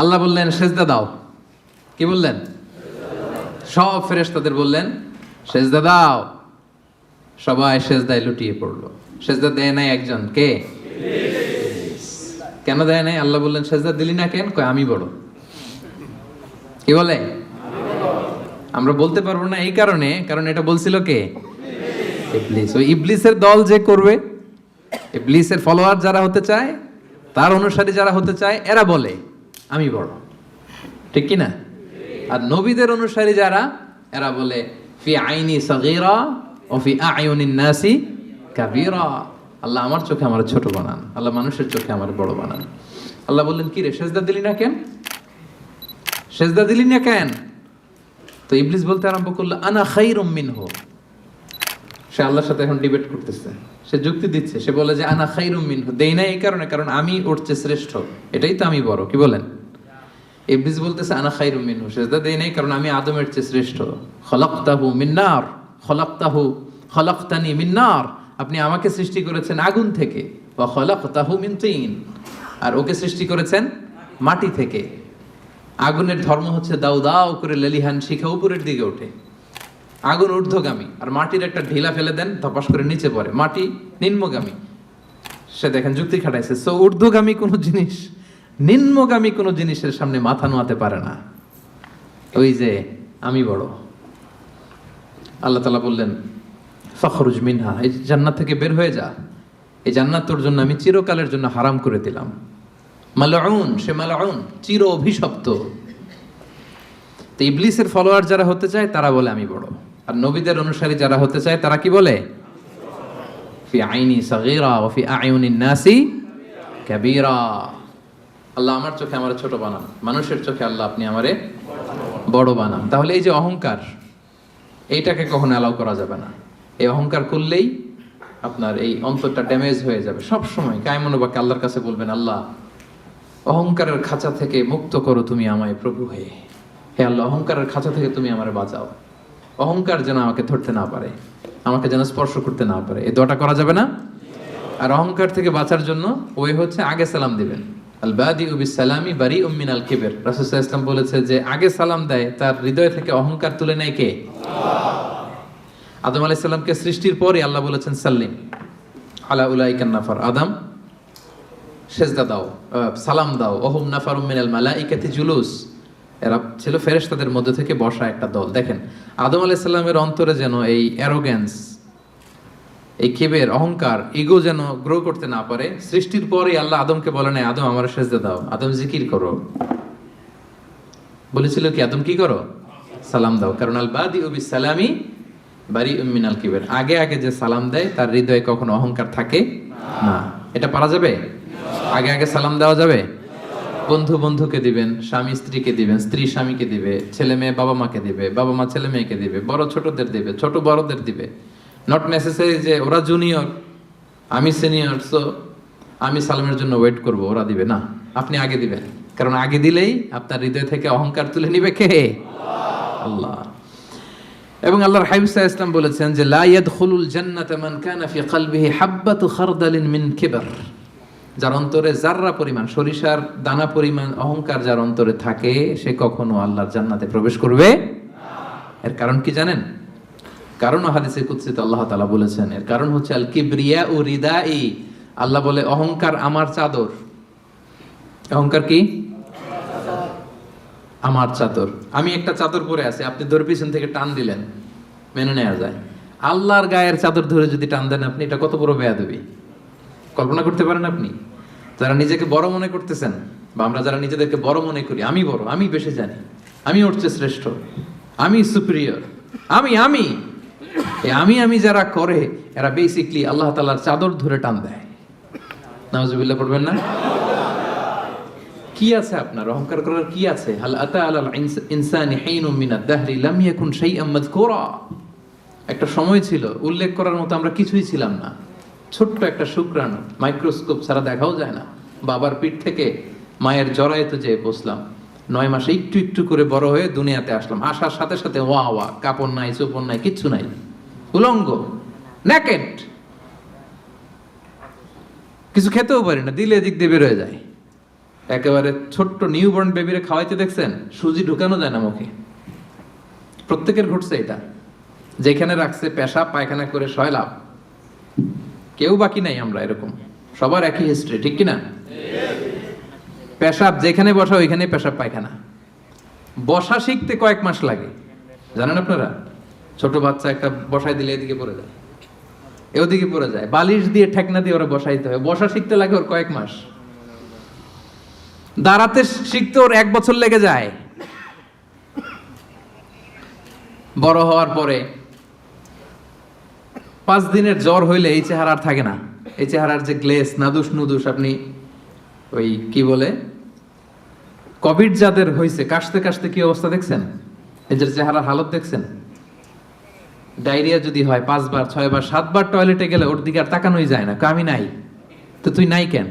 আল্লাহ বললেন সেজদা দাও, কি বললেন? সব ফেরেশতাদের বললেন সেজদা দাও, সবাই সেজদায় লুটিয়ে পড়লো। সেজদা দেয় নাই একজন, কে? ইবলিস। কেন দেয় নাই? আল্লাহ বললেন সেজদা দিলি না কেন? কয় আমি বড়। কি বলে? আমরা বলতে পারবো না এই কারণে, কারণ এটা বলছিল কে? ইবলিস। ওই ইবলিসের দল যে করবে, ইবলিসের ফলোয়ার যারা হতে চায়, তার অনুসারী যারা হতে চায়, এরা বলে আমি বড়, ঠিক কি না? আর নবীদের অনুসারী যারা, এরা বলে ফি আইনি সাগীরা ও ফি আ'য়ুনিন নাসি কাবীরা। আল্লাহ আমার চোখে আমার ছোট বানান, আল্লাহ মানুষের চোখে আমার বড় বানান। আল্লাহ বললেন কি রে, সেজদা দিলি না কেন? সেজদা দিলি না কেন? তো ইবলিস বলতে আরম্ভ করলো আনা খায়রুম মিনহু। সে আল্লাহর সাথে এখন ডিবেট করতেছে, সে যুক্তি দিচ্ছে, সে বলে যে আনা খায়রুম মিনহু, দেই না এই কারণে, কারণ আমি ওর চেয়ে শ্রেষ্ঠ, এটাই তো আমি বড়। কি বলেন? ইবলিস বলতেছে আনা খায়রুম মিনহু, সেজদা দেই নাই কারণ আমি আদমের চেয়ে শ্রেষ্ঠ। খলাকতাহু মিন নার, খলাকতানি মিন নার, আপনি আমাকে সৃষ্টি করেছেন আগুন থেকে, ওয়া খলাকতাহু মিন তিন, আর ওকে সৃষ্টি করেছেন মাটি থেকে। আগুনের ধর্ম হচ্ছে দাউ দাউ করে লেলিহান শিখা উপরের দিকে ওঠে, আগুন ঊর্ধ্বগামী, আর মাটির একটা ঢিলা ফেলে দেন ধপাস করে নিচে পড়ে, মাটি নিম্নগামী। সে দেখেন যুক্তি খাটাইছে। সো ঊর্ধ্বগামী কোনো জিনিস নিম্নগামী কোনো জিনিসের সামনে মাথা নোয়াতে পারে না। ওই যে আমি বড়। আল্লাহ তাআলা বললেন ফাখরুজ মিনহা, এই জান্নাত থেকে বের হয়ে যা, এই জান্নাত তোর জন্য আমি চিরকালের জন্য হারাম করে দিলাম। মালউন, সে মালউন, চির অভিশপ্ত। তো ইবলিসের ফলোয়ার যারা হতে চায় তারা বলে আমি বড়, আর নবীদের অনুসারী যারা হতে চায় তারা কি বলে? ফি আইনি সাগীরা ওয়া ফি আ'য়ুনিন নাসি কাবীরা। আল্লাহ আমার চোখে আমার ছোট বানান, মানুষের চোখে আল্লাহ আপনি আমারে বড় বানান। তাহলে এই যে অহংকার, এইটাকে কখনো অ্যালাউ করা যাবে না। এই অহংকার করলেই আপনার এই অন্তরটা ড্যামেজ হয়ে যাবে। সব সময় কায়মনোবাক্যে আল্লাহর কাছে বলবেন, আল্লাহ অহংকারের খাঁচা থেকে মুক্ত করো তুমি আমায় প্রভু হয়ে। হে আল্লাহ, অহংকারের খাঁচা থেকে তুমি আমারে বাঁচাও, অহংকার যেন আমাকে ধরতে না পারে। আমাকে যেন স্পর্শ করতে না পারে, এই দোয়াটা করা যাবে না। আর অহংকার থেকে বাঁচার জন্য ওই হচ্ছে আগে সালাম দিবেন। আল বাদিউ বিস সালামি বারিউম মিনাল কিবর। রাসূল সাল্লাল্লাহু আলাইহি ওয়াসাল্লাম বলেছে যে আগে সালাম দেয় তার হৃদয় থেকে অহংকার তুলে নেয় কে? আদম আলাইহিস সালামকে সৃষ্টির পরে আল্লাহ বলেছেন সাল্লিম আলা উলাইকান নাফার, আদম সেজদা দাও, সালাম দাও। ওহুম নাফারুম মিনাল মালাইকাতি জুলুস, এরা ছিল ফেরেশতাদের মধ্যে থেকে বসা একটা দল। দেখেন আদম আলাইহিস সালামের অন্তরে যেন এই অ্যারোগ্যান্স, এই কিবের, অহংকার, ইগো যেন গ্রো করতে না পারে। সৃষ্টির পরে আল্লাহ আদমকে বলে নাই আদম আমার সেজদা দাও, আদম জিকির করো। বলেছিল কি আদম কি করো? সালাম দাও। কারণ আল বাদিউ বিস সালামি বারিউম মিনাল কিবর, আগে আগে যে সালাম দেয় তার হৃদয়ে কখনো অহংকার থাকে না। এটা পারা যাবে? আগে আগে সালাম দেওয়া যাবে? বন্ধু বন্ধুকে দিবেন, স্বামী স্ত্রীকে দিবেন, স্ত্রী স্বামীকে দিবে, ছেলে মেয়ে বাবা মাকে দিবে, বাবা মা ছেলে মেয়েকে দিবে, বড় ছোটদের দিবে, ছোট বড়দের দিবে। নট নেসেসারি যে ওরা জুনিয়র আমি সিনিয়র, সো আমি সালামের জন্য ওয়েট করব, ওরা দিবে না, আপনি আগে দিবেন। কারণ আগে দিলেই আপনার হৃদয় থেকে অহংকার তুলে নিবে কে? আল্লাহ। এবং আল্লাহর হাবিব সাল্লাল্লাহু আলাইহি ওয়াসাল্লাম বলেছেন যে লা ইয়াদখুলুল জান্নাতা মান কানা ফি কলবিহি হাব্বাতু খারদালিন মিন কিবর, যার অন্তরে জাররা পরিমাণ, সরিষার দানা পরিমাণ অহংকার যার অন্তরে থাকে সে কখনো আল্লাহর জান্নাতে প্রবেশ করবে না। এর কারণ কি জানেন? কারণ হাদিসে কুদসিতে আল্লাহ তাআলা বলেছেন, এর কারণ হচ্ছে আল কিবরিয়া ও রিদাই। আল্লাহ বলে অহংকার আমার চাদর। অহংকার কি? আমার চাদর। আমি একটা চাদর পরে আছি, আপনি ধরে পিছন থেকে টান দিলেন, মেনে নেওয়া যায়। আল্লাহর গায়ের চাদর ধরে যদি টান দেন আপনি, এটা কত বড় বেয়াদবি কল্পনা করতে পারেন আপনি? যারা নিজেকে বড় মনে করতেছেন, বা আমরা যারা নিজেদেরকে বড় মনে করি, আমি বড়, আমি বেশি জানি, আমি ওর চেয়ে শ্রেষ্ঠ, আমি সুপিরিয়র, আমি আমি এই আমি আমি যারা করে এরা বেসিকলি আল্লাহ তাআলার চাদর ধরে টান দেয়। নাউজুবিল্লাহ পড়বেন না? কি আছে আপনার অহংকার করার? কি আছে? হাল আতা আলাল ইনসানি হিনুম মিনাদ দাহরি লাম ইয়াকুন শাইআম মাযকুরা। একটা সময় ছিল উল্লেখ করার মতো আমরা কিছুই ছিলাম না, ছোট্ট একটা শুক্রাণু, মাইক্রোস্কোপ ছাড়া দেখাও যায় না। বাবার পিঠ থেকে মায়ের জরায়ুতে যেয়ে বসলাম, 9 মাসে একটু একটু করে বড় হয়ে দুনিয়াতে আসলাম। আসার সাথে সাথে ওয়া ওয়া, কাপড় নাই, চোপড় নাই, কিচ্ছু নাই, উলঙ্গ, নেকেড। কিছু খেতেও পারি না, দিলে দিক দিয়ে বের হয়ে যায়। একেবারে ছোট্ট নিউবর্ন বেবিরে খাওয়াইতে দেখছেন, সুজি ঢুকানো যায় না মুখে। প্রত্যেকের ঘটছে এটা, যেখানে রাখছে পেশাব পায়খানা করে শয়লাভ, কেউ বাকি নাই। আমরা এরকম সবার একই হিস্ট্রি, ঠিক কিনা? পেশাব যেখানে বসা ওইখানে পেশাব পায়খানা। বসা শিখতে কয়েক মাস লাগে, জানেন আপনারা? ছোট বাচ্চা একটা বসাই দিলে এদিকে পড়ে যায়, ওদিকে পড়ে যায়, বালিশ দিয়ে ঠেকনা দিয়ে ওরা বসাইতে হয়। বসা শিখতে লাগে ওর কয়েক মাস, দাঁড়াতে শিখতে ওর 1 বছর লেগে যায়। বড় হওয়ার পরে 5 দিনের জ্বর হইলে এই চেহারা আর থাকে না। এই চেহারার যে গ্লেস, নাদুস নুদুস, আপনি ওই কি বলে কোভিড যাদের হয়েছে, কাশতে কাশতে কি অবস্থা দেখছেন? এদের চেহারার হালত দেখছেন? ডায়রিয়া যদি হয় 5 বার 6 বার 7 বার টয়লেটে গেলে ওর দিকে আর তাকানোই যায় না। আমি নাই তো তুই নাই কেন?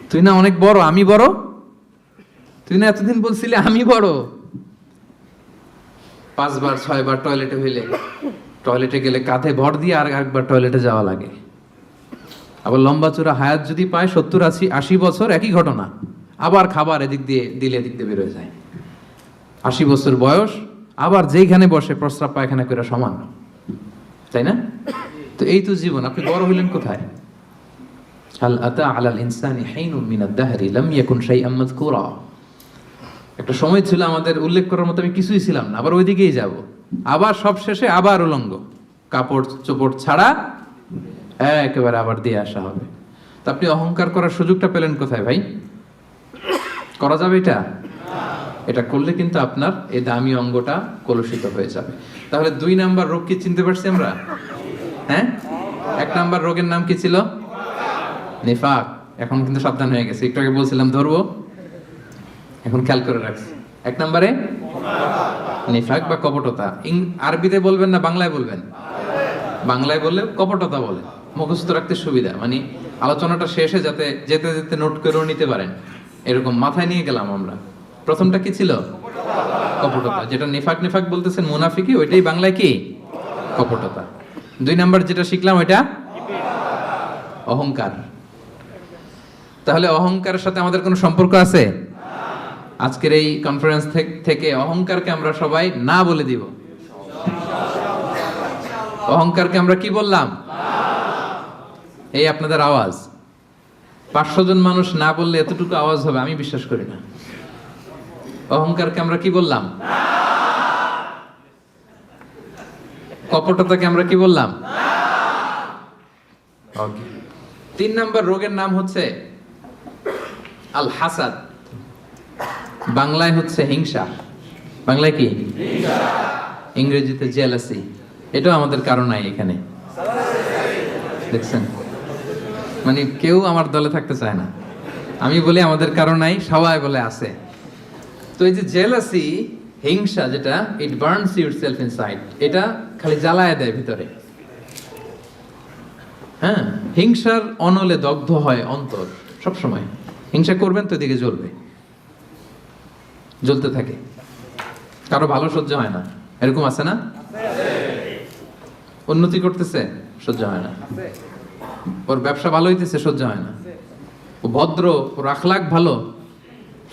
তুই না অনেক বড়, আমি বড়? তুই না এতদিন বলছিলি আমি বড়? 5 বার 6 বার টয়লেটে হইলে, টয়লেটে গেলে কাঁধে ভর দিয়ে আর একবার টয়লেটে যাওয়া লাগে। আবার লম্বা চূড়া হায়াত যদি পায় 70 80 বছর, একই ঘটনা। আবার খাবার এদিক দিয়ে দিলে এদিক দিয়ে বেরোয় যায়। 80 বছর বয়স, আবার যেইখানে বসে প্রস্রাব পায়খানা করে সমান, তাই না? তো এই তো জীবন। আপনি বড় হইলেন কোথায়? হাল আতা আলাল ইনসানি হিনুম মিনাদ দাহরি লাম ইয়াকুন শাইআম মাযকুরা। একটা সময় ছিল আমাদের উল্লেখ করার মতো আমি কিছুই ছিলাম না, আবার ওইদিকেই যাব। আবার সব শেষে আবার উলঙ্গ, কাপড় চোপড় ছাড়া একেবারে আবার দিয়ে আসা হবে। তা আপনি অহংকার করার সুযোগটা পেলেন কোথায় ভাই? করা যাবে এটা? এটা করলে কিন্তু আপনার এই দামি অঙ্গটা কলুষিত হয়ে যাবে। তাহলে 2 নাম্বার রোগ কি চিনতে পারছি আমরা? হ্যাঁ, 1 নাম্বার রোগের নাম কি ছিল? নিফাক। এখন কিন্তু সাবধান হয়ে গেছে, একটু আগে বলছিলাম ধরবো, এখন খেয়াল করে রাখছি। 1 নম্বরে নিফাক বা কপটতা। আরবিতে বলবেন না বাংলায় বলবেন? বাংলায় বললে কপটতা বলে, মুখস্থ রাখতে সুবিধা। মানে আলোচনাটা শেষে যাতে যেতে যেতে নোট করেও নিতে পারেন, এরকম মাথায় নিয়ে গেলাম আমরা। প্রথমটা কি ছিল? কপটতা। যেটা নিফাক নিফাক বলতেছেন মুনাফিকি, ওইটাই বাংলায় কি? কপটতা। 2 নাম্বার যেটা শিখলাম ওইটা অহংকার। তাহলে অহংকারের সাথে আমাদের কোনো সম্পর্ক আছে? আজকের এই কনফারেন্স থেকে অহংকারকে আমরা সবাই না বলে দিব। অহংকারকে আমরা কি বললাম? এই আপনাদের আওয়াজ। 500 জন মানুষ না বললে এতটুকু আওয়াজ হবে আমি বিশ্বাস করি না। অহংকারকে আমরা কি বললাম? কপটতাকে আমরা কি বললাম? ওকে। 3 নাম্বার রোগের নাম হচ্ছে আল হাসাদ। বাংলায় হচ্ছে হিংসা। বাংলায় কি? হিংসা। ইংরেজিতে জেলাসি। এটাও আমাদের কারণ নাই এখানে, দেখছেন? মানে কেউ আমার দলে থাকতে চায় না। আমি বলি আমাদের কারণ নাই, সবাই বলে আছে। তো এই যে জেলাসি, হিংসা, যেটা ইট বার্নস ইউরসেলফ ইনসাইড, এটা খালি জ্বালায় দেয় ভিতরে। হ্যাঁ, হিংসার অনলে দগ্ধ হয় অন্তর সব সময়। হিংসা করবেন তো এদিকে জ্বলবে, জ্বলতে থাকে। কারো ভালো সহ্য হয় না, এরকম আছে না? উন্নতি করতেছে, সহ্য হয় না। ওর ব্যবসা ভালো হইতেছে, সহ্য হয় না। ও ভদ্র, ওর আখলাক ভালো,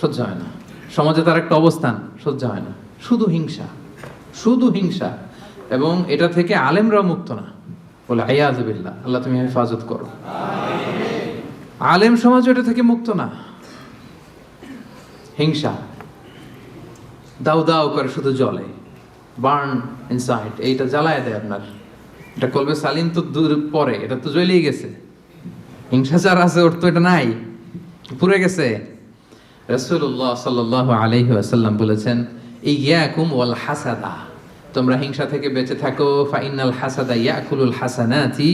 সহ্য হয় না। সমাজে তার একটা অবস্থান, সহ্য হয় না। শুধু হিংসা, শুধু হিংসা। এবং এটা থেকে আলেমরাও মুক্ত না, বলে আইয়াযু বিল্লাহ, আল্লাহ তুমি হেফাজত করো। আলেম সমাজ এটা থেকে মুক্ত না। হিংসা দাউ দাউ করে শুধু জ্বলে, বার্ন ইনসাইড। এইটা জ্বালায় দেয় আপনার। এটা কলবে সালিম তো দূর পরে, এটা তো জ্বলেই গেছে। হিংসা যার আছে ওর তো এটা নাই, পুড়ে গেছে। রাসূলুল্লাহ সাল্লাল্লাহু আলাইহি ওয়াসাল্লাম বলেছেন, ইয়াকুম ওয়াল হাসাদা, তোমরা হিংসা থেকে বেঁচে থাকো। ফাইনাল হাসাদা ইয়াকুলুল হাসানাতি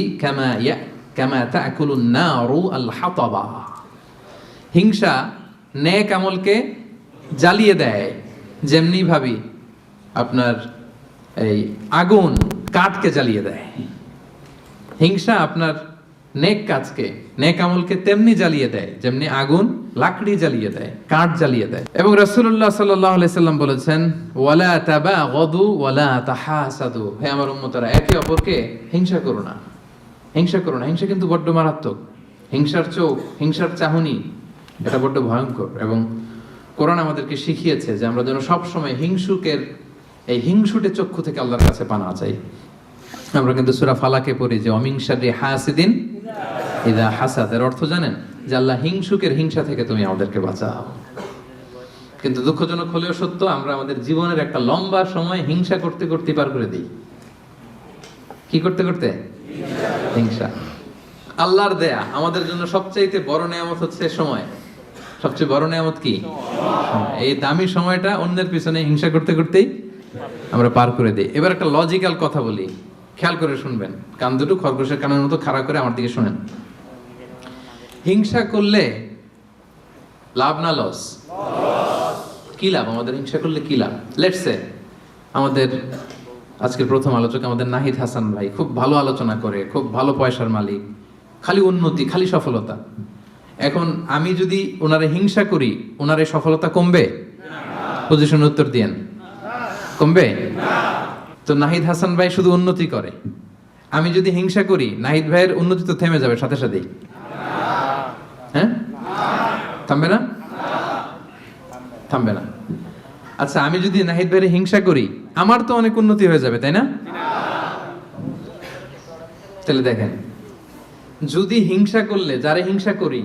কামা তাকুলুন নারু আল হাতাবা। হিংসা নেক আমলকে জ্বালিয়ে দেয়, যেমনি ভাবি আপনার এই আগুন কাঠকে জ্বালিয়ে দেয়। হিংসা আপনার নেক কাজকে, নেক আমলকে তেমনি জ্বালিয়ে দেয় যেমনি আগুন লাকড়ি জ্বালিয়ে দেয়, কাঠ জ্বালিয়ে দেয়। এবং রাসূলুল্লাহ সাল্লাল্লাহু আলাইহি সাল্লাম বলেছেন, ওয়ালা তাবাগাদু ওয়ালা তাহাসাদু, হে আমার উম্মতরা, একে অপরকে হিংসা করো না। হিংসা করো না। হিংসা কিন্তু বড্ড মারাত্মক। হিংসার চোখ, হিংসার চাহনি, এটা বড্ড ভয়ঙ্কর। এবং কোরআন আমাদেরকে শিখিয়েছে যে আমরা যেন সবসময় হিংসুকের এই হিংসুটে চক্ষু থেকে আল্লাহর কাছে পানা চাই। আমরা কিন্তু সূরা ফালাকে পড়ি যে অমিন শাররি হাসিদিন ইযা হাসাদ। এর অর্থ জানেন? যে আল্লাহ হিংসুকের হিংসা থেকে তুমি আমাদেরকে বাঁচাও। কিন্তু দুঃখজনক হলেও সত্য, আমরা আমাদের জীবনের একটা লম্বা সময় হিংসা করতে করতে পার করে দিই। কি করতে করতে? হিংসা। আল্লাহর দেয়া আমাদের জন্য সবচাইতে বড় নিয়ামত হচ্ছে সময়। সবচেয়ে বড় নিয়ামত কি? এই দামি সময়টা অন্যের পিছনে হিংসা করতে করতেই আমরা পার করে দিই। এবার একটা লজিক্যাল কথা বলি, খেয়াল করে শুনবেন। কান দুটো খরগোশের কানের মতো খাড়া করে আমার দিকে শুনেন। হিংসা করলে লাভ না লস? কি লাভ আমাদের হিংসা করলে? কি লাভ? লেটস সে আমাদের আজকের প্রথম আলোচক আমাদের নাহিদ হাসান ভাই খুব ভালো আলোচনা করে, খুব ভালো পয়সার মালিক, খালি উন্নতি, খালি সফলতা। এখন আমি যদি ওনারে হিংসা করি, ওনার এই সফলতা কমবে? পজিশন উত্তর দিয়েন, কমবে? তো নাহিদ হাসান ভাই শুধু উন্নতি করে, আমি যদি হিংসা করি নাহিদ ভাইয়ের উন্নতি তো থেমে যাবে সাথে সাথেই। হ্যাঁ, থামবে না? থামবে না। আচ্ছা, আমি যদি নাহিদ ভাইয়ের হিংসা করি, আমার তো অনেক উন্নতি হয়ে যাবে, তাই না? তাহলে দেখেন, যদি হিংসা করলে, যারে হিংসা করি,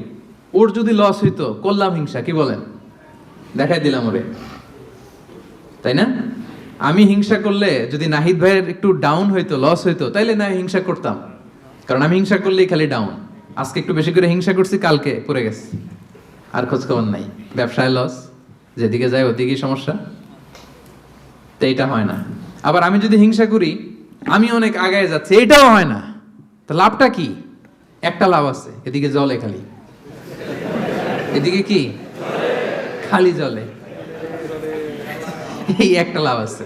ওর যদি লস হইতো, করলাম হিংসা, কি বলেন? দেখাই দিলাম ওরে, তাই না? আমি হিংসা করলে যদি নাহিদ ভাইয়ের একটু ডাউন হইতো, লস হইতো, তাইলে না হিংসা করতাম, কারণ আমি হিংসা করলেই খালি ডাউন। আজকে একটু বেশি করে হিংসা করছি, কালকে পড়ে গেছে, আর খোঁজ খবর নাই, ব্যবসায় লস, যেদিকে যায় ওদিকেই সমস্যা। তো এটা হয় না। আবার আমি যদি হিংসা করি, আমি অনেক আগায় যাচ্ছি, এটাও হয় না, তো লাভটা কি? একটা লাভ আছে, এদিকে জলে খালি, এদিকে কি খালি জলে, এই একটা লাভ আছে।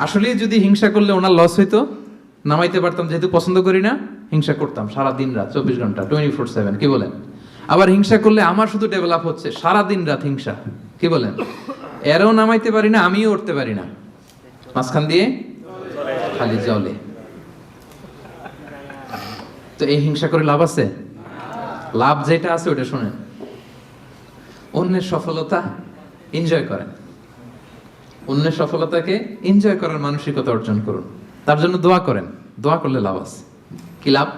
আসলে যদি হিংসা করলে ওনার লস হইতো, নামাইতে পারতাম, যেহেতু পছন্দ করি না, হিংসা করতাম সারা দিন রাত, 24 ঘন্টা, 24/7, কি বলেন? আবার হিংসা করলে আমার শুধু ডেভেলপ হচ্ছে, সারা দিন রাত হিংসা, কি বলেন? এরও নামাইতে পারি না, আমিও উঠতে পারি না, মাঝখান দিয়ে খালি জলে। তো এই হিংসা করে লাভ আছে? লাভ যেটা আছে ওটা শোনেন, অন্যের সফলতা এনজয় করেন, অন্যের সফলতাকে এনজয় করার মানসিকতা অর্জন করুন, তার জন্য দোয়া করেন। দোয়া করলে লাভ আছে। কি লাভ?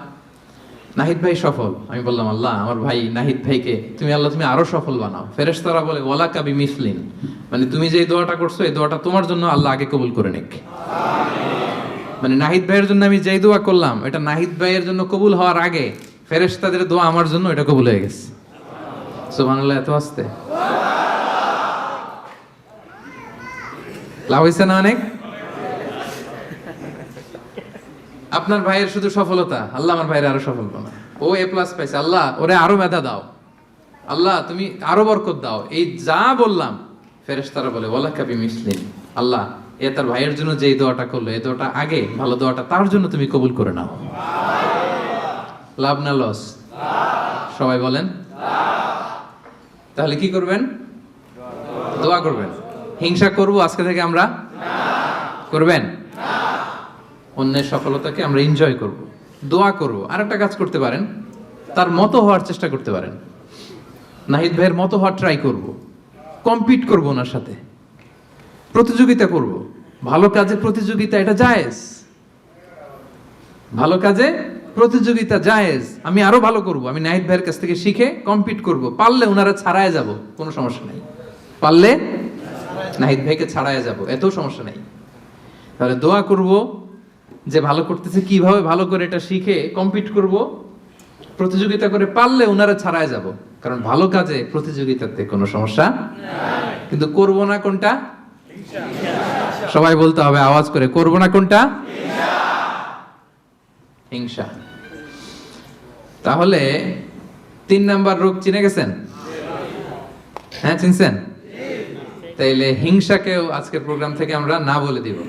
নাহিদ ভাই সফল, আমি বললাম আল্লাহ আমার ভাই নাহিদ ভাইকে তুমি আল্লাহ তুমি আরো সফল বানাও। ফেরেশতারা বলে ওয়ালা কাবি মিসলিন, মানে তুমি যে দোয়াটা করছো এই দোয়াটা তোমার জন্য আল্লাহ আগে কবুল করে নিক। মানে নাহিদ ভাইয়ের জন্য আমি যেই দোয়া করলাম এটা নাহিদ ভাইয়ের জন্য কবুল হওয়ার আগে ফেরেশতাদের দোয়া আমার জন্য এটা কবুল হয়ে গেছে। সুবহানাল্লাহ, এত আস্তে লাভ হয়েছে না অনেক? আপনার ভাইয়ের শুধু সফলতা, আল্লাহ আমার ভাইয়ের আরো সফল বানাও। ও এ প্লাস পাইছে, আল্লাহ ওরে আরো মেধা দাও, আল্লাহ তুমি আরো বরকত দাও। এই যা বললাম ফেরেশতারা বলে ওয়ালা কাবি মিসলিন, আল্লাহ এ তার ভাইয়ের জন্য যেই দোয়াটা করলো এই দোয়াটা আগে ভালো দোয়াটা তার জন্য তুমি কবুল করে নাও। লাভ না লস? সবাই বলেন। তাহলে কি করবেন? দোয়া করবেন। হিংসা করব আজকে থেকে আমরা? করবেন? অন্যের সফলতাকে আমরা এনজয় করব, দোয়া করব। আর একটা কাজ করতে পারেন, তার মতো হওয়ার চেষ্টা করতে পারেন। নাহিদ ভাইয়ের মতো হওয়ার ট্রাই করব, কম্পিট করব, ওনার সাথে প্রতিযোগিতা করব। ভালো কাজে প্রতিযোগিতা এটা জায়েজ, ভালো কাজে প্রতিযোগিতা জায়েজ। আমি আরো ভালো করব, আমি নাহিদ ভাইয়ের কাছ থেকে শিখে কম্পিট করব। পারলে ওনারা ছাড়ায় যাব, কোনো সমস্যা নাই। পারলে নাহিদ ভাইকে ছাড়ায় যাব, এত সমস্যা নাই। তাহলে দোয়া করব যে ভালো করতেছে কিভাবে ভালো করে এটা শিখে কম্পিট করব, প্রতিযোগিতা করে পারলে ওনারা ছাড়ায় যাব। কারণ ভালো কাজে প্রতিযোগিতাতে কোনো সমস্যা নাই। কিন্তু করব না কোনটা? সবাই বলতে হবে আওয়াজ করে, করব না কোনটা? হিংসা। তাহলে 3 নাম্বার রোগ চিনে গেছেন? হ্যাঁ চিনছেন? তাইলে হিংসাকেও আজকের প্রোগ্রাম থেকে আমরা না বলে দিব।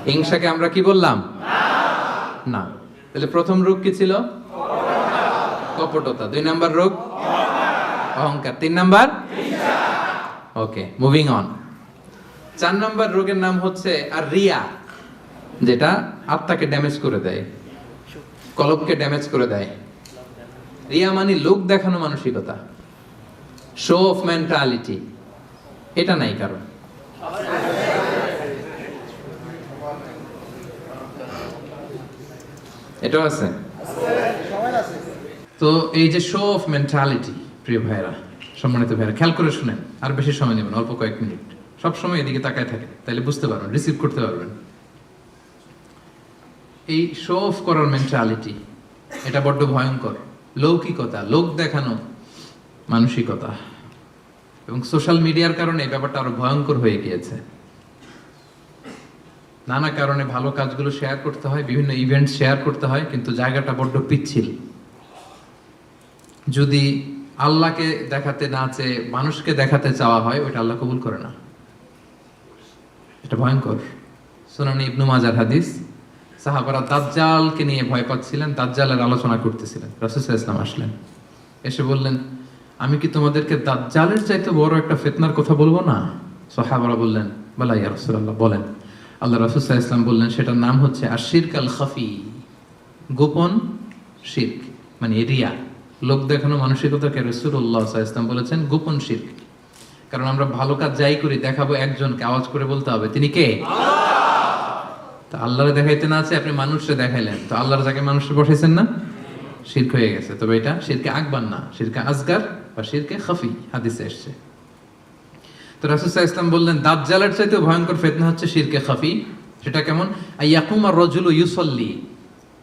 হিংসাকে আমরা কি বললাম? না। তাহলে প্রথম রোগ কি ছিল? কপটতা। 2 নাম্বার রোগ অহংকার। 3 number okay, moving on. 4 number রোগের নাম হচ্ছে আর রিয়া, যেটা আত্মাকে ড্যামেজ করে দেয়, কলবকে ড্যামেজ করে দেয়। রিয়া মানে লোক দেখানো মানসিকতা, শো অফ মেন্টালিটি। এটা নাই কারণ। এটাও আছে। তো এই যে শো অফ মেন্টালিটি, প্রিয় ভাইরা, সম্মানিত ভাইরা, খেয়াল করে শুনেন, আর বেশি সময় নেবেন, অল্প কয়েক মিনিট। সব সময় এদিকে তাকায় থাকে, তাহলে বুঝতে পারবেন, রিসিভ করতে পারবেন। এই শো অফ করার মেন্টালিটি এটা বড্ড ভয়ঙ্কর। লৌকিকতা, লোক দেখানো মানসিকতা, এবং সোশ্যাল মিডিয়ার কারণে এই ব্যাপারটা আরো ভয়ঙ্কর হয়ে গিয়েছে। নানা কারণে ভালো কাজগুলো শেয়ার করতে হয়, বিভিন্ন ইভেন্ট শেয়ার করতে হয়, কিন্তু জায়গাটা বড্ড পিচ্ছিল। যদি আল্লাহকে দেখাতে না চেয়ে মানুষকে দেখাতে চাওয়া হয়, ওইটা আল্লাহ কবুল করে না। এটা ভয়ঙ্কর। সুনানে ইবনু মাজার হাদিস, সাহাবারা দাজ্জালকে নিয়ে ভয় পাচ্ছিলেন, দাজ্জালের আলোচনা করতেছিলেন। রাসূল সাল্লাল্লাহু আলাইহি ওয়াসাল্লাম আসলেন, এসে বললেন আমি কি তোমাদেরকে দাজ্জালের চাইতে বড় একটা ফিতনার কথা বলবো না? সাহাবারা বললেন বালা ইয়া রাসূলুল্লাহ, বলেন। আল্লাহ রাসূল সাল্লাল্লাহু আলাইহি ওয়াসাল্লাম বললেন সেটার নাম হচ্ছে আশ-শিরক আল খাফি, গোপন শিরক, মানে রিয়া, লোক দেখানো মানসিকতাকে রাসূলুল্লাহ সাল্লাল্লাহু আলাইহি ওয়াসাল্লাম বলেছেন গোপন শিরক। কারণ আমরা ভালো কাজ যাই করি দেখাবো একজনকে, আওয়াজ করে বলতে হবে তিনি কে? তো আল্লাহরে দেখাইতে না আছে, আপনি মানুষকে দেখাইলেন, তো আল্লাহর যাকে মানুষকে বসাইছেন না, শিরক হয়ে গেছে। তবে এটা শিরকে আকবার না, শিরকে আসগার বা শিরকে খাফি, হাদিসে এসেছে। তো রাসূল সাল্লাল্লাহু আলাইহি ওয়াসাল্লাম বললেন দাজ্জালের চাইতে ভয়ঙ্কর ফিতনা হচ্ছে শিরকে খাফি। সেটা কেমন? আইয়াকুম আর-রাজুলু ইউসাল্লি,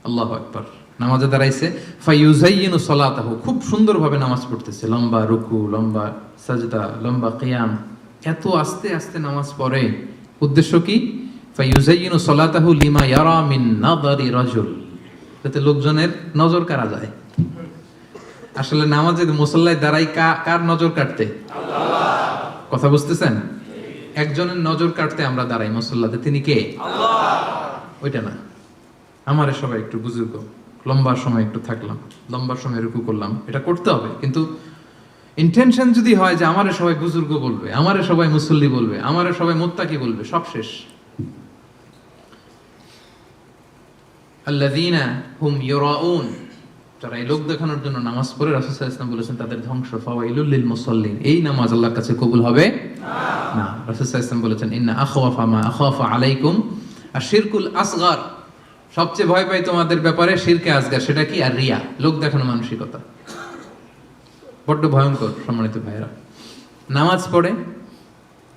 আল্লাহু আকবার, নামাজে দাঁড়াইছে, ফায়ুযায়্যিনু সালাতাহু, খুব সুন্দরভাবে নামাজ পড়তেছে, লম্বা রুকু, লম্বা সাজদা, লম্বা কিয়াম, এত আস্তে আস্তে নামাজ পড়ে। উদ্দেশ্য কি? ফায়ুযায়্যিনু সালাতাহু লিমা ইয়ারা মিন নাযারি রাজুল, যাতে লোকজনের নজর কাড়া যায়। আসলে নামাজে মুসল্লায় দাঁড়াই কার নজর কাটতে? আল্লাহ। কথা বুঝতেছেন? একজনের নজর কাটতে আমরা দাঁড়াই মুসল্লাতে, তিনি কে? আল্লাহ। ওইটা না, আমারে সবাই একটু বুজুর্গ, লম্বা সময় একটু থাকলাম, লম্বা সময় রুকু করলাম, এটা করতে হবে। কিন্তু ইন্টেনশন যদি হয় যে আমারে সবাই বুজুর্গ বলবে, আমারে সবাই মুসল্লি বলবে, আমারে সবাই মুত্তাকি বলবে, সব শেষ। আল্লাযীনা হুম ইউরাউন, যারা এই লোক দেখানোর জন্য নামাজ পড়ে, রাসূল সাল্লাল্লাহু আলাইহি ওয়াসাল্লাম বলেছেন তাদের ধ্বংস। ফাওয়াইলুল লিল মুসাল্লিন, এই নামাজ আল্লাহর কাছে কবুল হবে না। রাসূল সাল্লাল্লাহু আলাইহি ওয়াসাল্লাম বলেছেন ইন্না আখওয়াফা মা আখাফু আলাইকুম আশ-শিরকুল আসগর, সবচেয়ে ভয় পাই তোমাদের ব্যাপারে শিরকে আসগার। সেটা কি? আর রিয়া, লোক দেখানো মানসিকতা। বড্ড ভয়ঙ্কর সম্মানিত ভাইরা। নামাজ পড়ে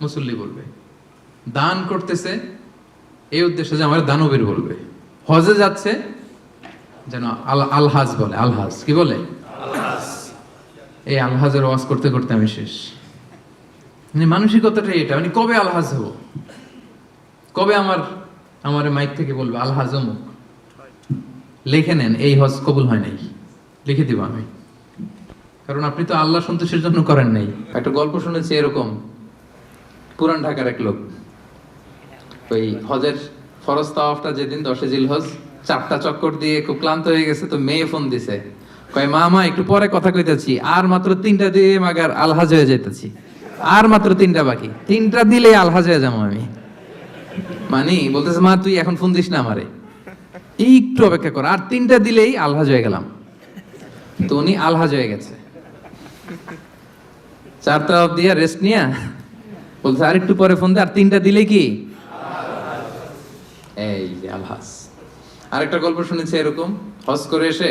মুসল্লি বলবে, দান করতেছে এই উদ্দেশ্যে যে আমার দানবীর বলবে, হজে যাচ্ছে যেন আলহাজ বলে। আলহাজ কি বলে? এই আলহাজের ওয়াজ করতে করতে আমি শেষ। মানে মানসিকতাটা এটা, মানে কবে আলহাজ হব, কবে আমার মাইক থেকে বলবে আলহাজ অমুক। লিখে নেন, এই হজ কবুল হয় নাই, লিখে দিব আমি, কারণ আপনি তো আল্লাহ সন্তোষের জন্য করেন নাই। একটা গল্প শুনেছি এরকম, পুরান ঢাকার এক লোক ওই হজের ফরজ তাওয়াফটা যেদিন 10 জিলহজ, 4টা চক্কর দিয়ে খুব ক্লান্ত হয়ে গেছে, তো মেয়ে ফোন দিছে, কয় মামা একটু পরে কথা কইতাছি, আর মাত্র 3টা দিয়ে মাগার আলহাজ হয়ে যাইতাছি, আর মাত্র 3টা বাকি, 3টা দিলে আলহাজ হয়ে যাবো আমি। মানে বলতেছে মা তুই এখন ফোন দিস না আমারে, একটু অপেক্ষা কর, আর 3টা দিলেই আলহাজ হয়ে গেলাম। তো উনি আলহাজ হয়ে গেছে, 4টা দিয়ে রেস্ট নিয়া বলছে আর একটু পরে ফোন দে, আর 3টা দিলে কি এই যে আলহাজ। আরেকটা গল্প শুনেছি এরকম, হজ করে এসে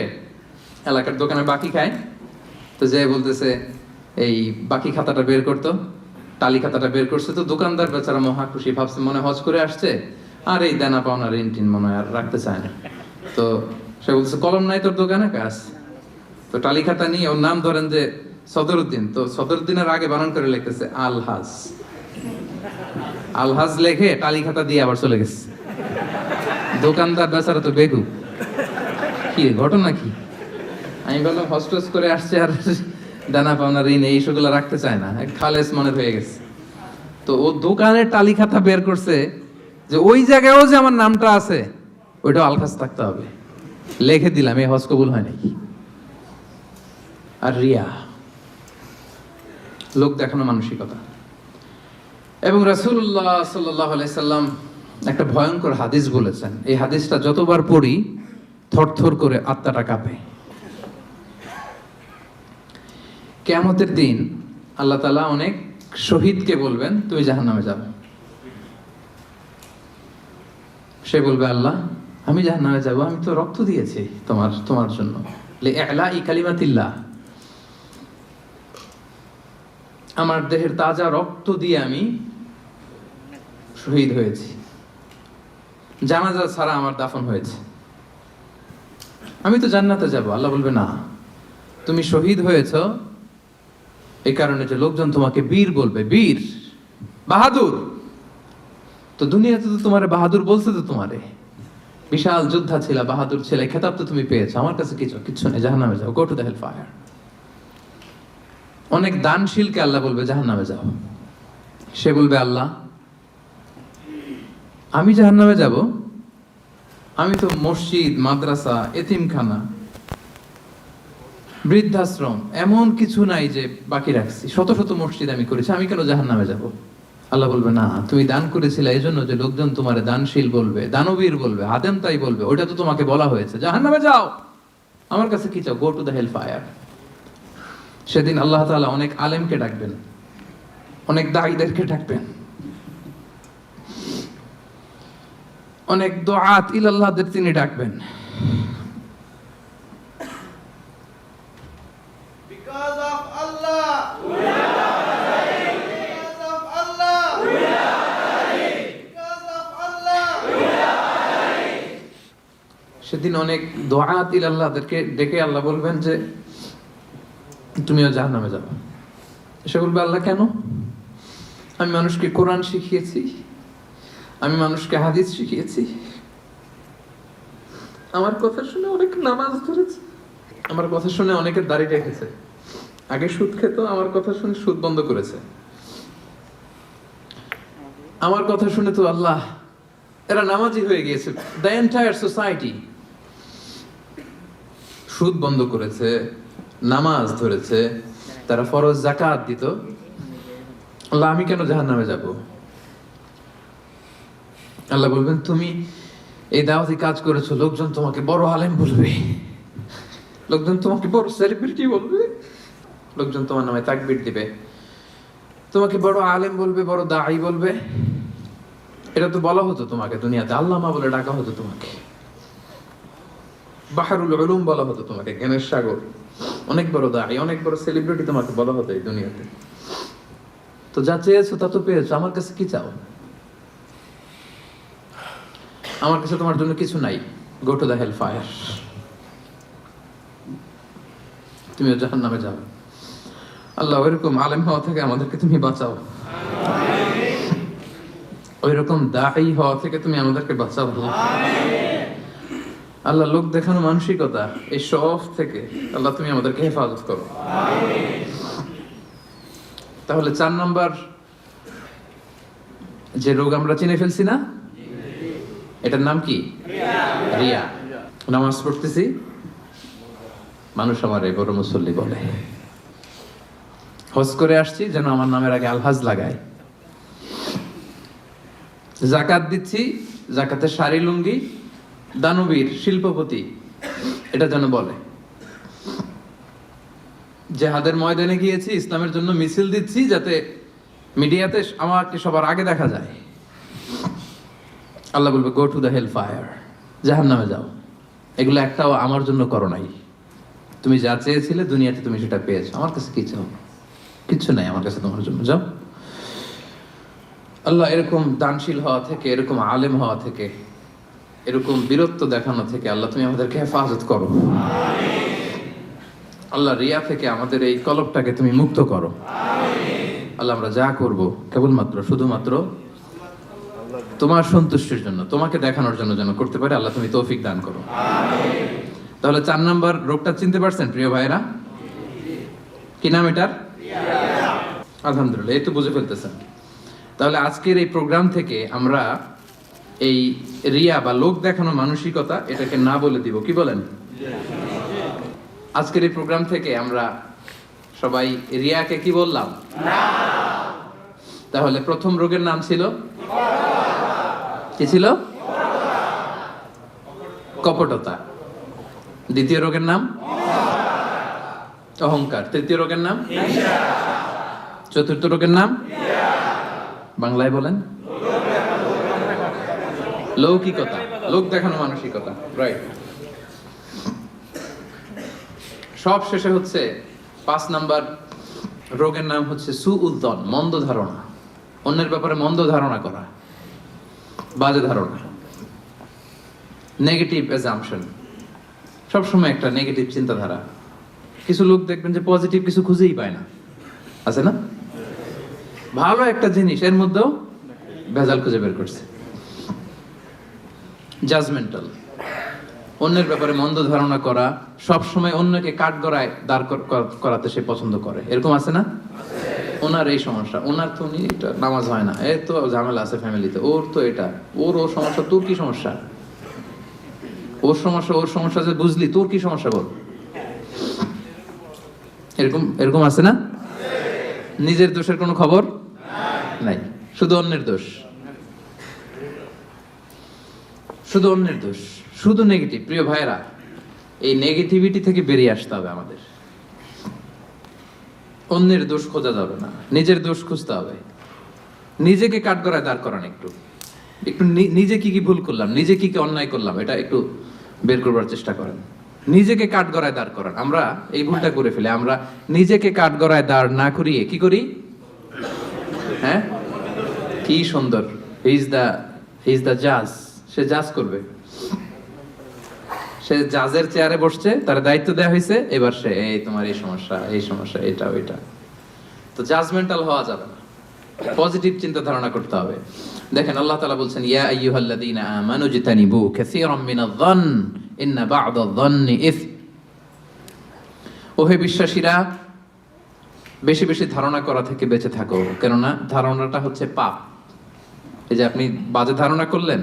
এলাকার দোকানে বাকি খায়, তো যে বলতেছে এই বাকি খাতাটা বের করতো, টালি খাতাটা বের করছে, তো দোকানদার বেচারা মহা খুশি, ভাবছে মনে হজ করে আসছে, আর এই দেনা পাওনা ঋণ টিন মনে হয় আর রাখতে চায় না। তো সে বলছে কলম নাই তোর দোকানে? কাজ। তো টালি খাতা নিয়ে ওর নাম ধরেন যে সদরুদ্দিন, তো সদরুদ্দিনের আগে বানান করে লিখতেছে আলহাজ। আলহাজ লেখে টালি খাতা দিয়ে আবার চলে গেছে। দোকানদার বেচারা তো বেগু, কি ঘটনা কি? আমি বললাম হস্টেস করে আসছে আর দানা পাওনা ঋণ এই সেগুলো রাখতে চায় না, খালেস মনে হয়ে গেছে। তো ও দোকানের টালি খাতা বের করছে যে ওই জায়গায়ও যে আমার নামটা আছে ওইটা আলখাস থাকতে হবে, লিখে দিলাম, এই হজ কবুল হয় নাকি। আর রিয়া, লোক দেখানো মানসিকতা। এবং রাসূলুল্লাহ সাল্লাল্লাহু আলাইহি সাল্লাম একটা ভয়ঙ্কর হাদিস বলেছেন, এই হাদিসটা যতবার পড়ি থরথর করে আত্মাটা কাঁপে। কিয়ামতের দিন আল্লাহ তাআলা অনেক শহীদকে বলবেন তুমি জাহান্নামে যাও। সে বলবে আল্লাহ আমি জাহান্নামে যাব, আমি তো রক্ত দিয়েছি তোমার জন্য, লিইলাই কালিমাতিল্লাহ, আমার দেহের তাজা রক্ত দিয়ে আমি শহীদ হয়েছি, জানাজা ছাড়া আমার দাফন হয়েছে, আমি তো জান্নাতে যাব। আল্লাহ বলবে না, তুমি শহীদ হয়েছ এই কারণে যে লোকজন তোমাকে বীর বলবে, বীর বাহাদুর। তো দুনিয়াতে তো তোমারে বাহাদুর বলছে, তো তোমারে বিশাল যোদ্ধা ছিল, বাহাদুর ছিল, খেতাব তো তুমি পেয়েছো, আমার কাছে কিচ্ছু নেই, জাহান্নামে যাও, go to the hell fire. অনেক দানশীলকে আল্লাহ বলবে জাহান্নামে যাও। সে বলবে আল্লাহ আমি জাহান্নামে যাব, আমি তো মসজিদ, মাদ্রাসা, এতিমখানা, বৃদ্ধাশ্রম এমন কিছু নাই যে বাকি রাখছি, শত শত মসজিদ আমি করেছি, আমি কেন জাহান্নামে যাব? আল্লাহ বলবে না, তুমি দান করেছিলে এই জন্য যে লোকজন তোমারে দানশীল বলবে, দানবীর বলবে, আদেম তাই বলবে, ওইটা তো তোমাকে বলা হয়েছে, জাহান্নামে যাও, আমার কাছে কি চাও, go to the hell fire. সেদিন আল্লাহ তাআলা অনেক আলেমকে ডাকবেন, অনেক দাঈদেরকে ডাকবেন, অনেক দুআত ইলাল্লাহদের তিনি ডাকবেন। Because of Allah, we are ready. Because of Allah, we are ready. Because of Allah, we are ready. সেদিন অনেক দুআত ইলাল্লাহদেরকে ডেকে আল্লাহ বলবেন যে তুমিও জাহান্নামে যাবে। সে বলবে আল্লাহ কেন? আমি মানুষকে কোরআন শিখিয়েছি, আমি মানুষকে হাদিস শিখিয়েছি, আমার কথা শুনে অনেক নামাজ ধরেছে, আমার কথা শুনে অনেকের দাড়ি রেখেছে, আগে সুদ খেত, আমার কথা শুনে সুদ বন্ধ করেছে, আমার কথা শুনে তো আল্লাহ এরা নামাজি হয়ে গিয়েছে। দ্য এন্টায়ার সোসাইটি সুদ বন্ধ করেছে, নামাজ ধরেছে, তারা ফরজ যাকাত দিত, আল্লাহ আমি কেন জাহান্নামে যাব? আল্লাহ বলবেন তুমি এই দাওয়াতি কাজ করেছো, লোকজন তোমাকে বড় আলেম বলবে, লোকজন তোমাকে বড় সেলিব্রিটি বলবে, লোকজন তোমার নামে তাকবীর দিবে, তোমাকে বড় আলেম বলবে, বড় দাঈ বলবে। এটা তো বলা হতো তোমাকে দুনিয়াতে, আল্লামা বলে ডাকা হতো তোমাকে, বাহরুল উলুম বলা হতো তোমাকে, জ্ঞানের সাগর, অনেক বড় দাঈ, অনেক বড় সেলিব্রিটি তোমাকে বলা হতো এই দুনিয়াতে। তো যা চেয়েছো তা তো পেয়েছো, আমার কাছে কি চাও? আমার কাছে তোমার জন্য কিছু নাই। Go to the hell fire, তুমিও জাহান্নামে যাও। আল্লাহ ওইরকম আলেম হওয়া থেকে আমাদেরকে তুমি বাঁচাও, ওইরকম দাঈ হওয়া থেকে তুমি আমাদেরকে বাঁচাও। আল্লাহ লোক দেখানো মানসিকতা, এই সব থেকে আল্লাহ তুমি আমাদেরকে হেফাজত করো। তাহলে 4 নম্বর যে রোগ আমরা চিনে ফেলছি না, এটার নাম কি? রিয়া। নামাজ পড়তেছি, মানুষ আমার এই বড় মুসল্লি বলে। হজ করে আসছি, যেন আমার নামের আগে আলহাজ লাগায়। জাকাত দিচ্ছি, জাকাতের শাড়ি লুঙ্গি দানবীর শিল্পপতি, এটা যেন বলে। জেহাদের ময়দানে গিয়েছি, ইসলামের জন্য মিছিল দিচ্ছি, যাতে মিডিয়াতে আমাকে সবার আগে দেখা যায়। আল্লাহ বলবে go to the hell fire, জাহান্নামে যাও। এগুলো একটাও আমার জন্য করো নাই। তুমি যা চেয়েছিলে দুনিয়াতে তুমি সেটা পেয়েছো, আমার কাছে কি চাও? কিচ্ছু নাই আমার কাছে তোমার জন্য, যাও। আল্লাহ এরকম দানশীল হওয়া থেকে, এরকম আলেম হওয়া থেকে, এরকম বীরত্ব দেখানো থেকে আল্লাহ তুমি আমাদেরকে হেফাজত করো। আল্লাহ রিয়া থেকে আমাদের এই কলবটাকে তুমি মুক্ত করো। আল্লাহ আমরা যা করব কেবলমাত্র শুধুমাত্র তোমার সন্তুষ্টির জন্য, তোমাকে দেখানোর জন্য যেন করতে পারে। আল্লাহ তুমি তৌফিক দান করো। তাহলে 4 নম্বর রোগটা চিনতে পারছেন প্রিয় ভাইরা? কি নাম এটার? আলহামদুলিল্লাহ, এই তো বুঝে ফেলতেছেন। তাহলে আজকের এই প্রোগ্রাম থেকে আমরা এই রিয়া বা লোক দেখানো মানসিকতা, এটাকে না বলে দিব। কি বলেন? আজকের এই প্রোগ্রাম থেকে আমরা সবাই রিয়াকে কি বললাম? তাহলে প্রথম রোগের নাম ছিল কি ছিল? কপটতা। দ্বিতীয় রোগের নাম অহংকার। তৃতীয় রোগের নাম, চতুর্থ রোগের নাম বাংলায় বলেন লৌকিকতা, লোক দেখানো মানসিকতা। রাইট। সব শেষে হচ্ছে 5 নাম্বার রোগের নাম হচ্ছে সুউদ্দন, মন্দ ধারণা। অন্যের ব্যাপারে মন্দ ধারণা করা, বাজে ধারণা, নেগেটিভ অ্যাজাম্পশন। সবসময় একটা নেগেটিভ চিন্তাধারা। কিছু লোক দেখবেন যে পজিটিভ কিছু খুঁজেই পায় না, আছে না? ভালো একটা জিনিস এর মধ্যেও ভেজাল খুঁজে বের করছে। জাজমেন্টাল, অন্যের ব্যাপারে মন্দ ধারণা করা, সবসময় অন্যকে কাঠগড়ায় দাঁড় করাতে সে পছন্দ করে। এরকম আছে না? ওনার এই সমস্যা, ওনার তো এটা নামাজ হয় না, এর তো ঝামেলা আছে ফ্যামিলিতে, ওর তো এটা, ওর সমস্যা, তোর কি সমস্যা? ওর সমস্যা যে বুঝলি, তোর কি সমস্যা বল? এরকম এরকম আছে না? নিজের দোষের কোনো খবর নাই, শুধু অন্যের দোষ, শুধু অন্যের দোষ, শুধু নেগেটিভ। প্রিয় ভাইরা, এই নেগেটিভিটি থেকে বেরিয়ে আসতে হবে আমাদের। অন্যের দোষ খোঁজা যাবে না, নিজের দোষ খুঁজতে হবে। নিজেকে কাঠগড়ায় দাঁড় করান, একটু একটু নিজে কি কি ভুল করলাম, নিজে কি কি অন্যায় করলাম, এটা একটু বের করবার চেষ্টা করেন। নিজেকে কাঠগড়ায় দাঁড় করান। আমরা এই ভুলটা করে ফেলি, আমরা নিজেকে কাঠগড়ায় দাঁড় না করিয়ে কি করি? হ্যাঁ, কি সুন্দর, হি ইজ দ্য জাজ, সে জাজ করবে, সে জাজের চেয়ারে বসছে, তার দায়িত্ব দেওয়া হয়েছে, এবার সে এই তোমার এই সমস্যা, এই সমস্যা, এটা ওইটা। তো জাজমেন্টাল হওয়া যাবে না, পজিটিভ চিন্তা ধারণা করতে হবে। দেখেন আল্লাহ তাআলা বলছেন, ইয়া আইয়ুহাল্লাযীনা আমানু জিতানিবু কাসীরাম মিনায-যন্ন ইন্না বা'দায-যন্নি ইসম। ওহে বিশ্বাসীরা, বেশি বেশি ধারণা করা থেকে বেঁচে থাকো, কেননা ধারণাটা হচ্ছে পাপ। এই যে আপনি বাজে ধারণা করলেন,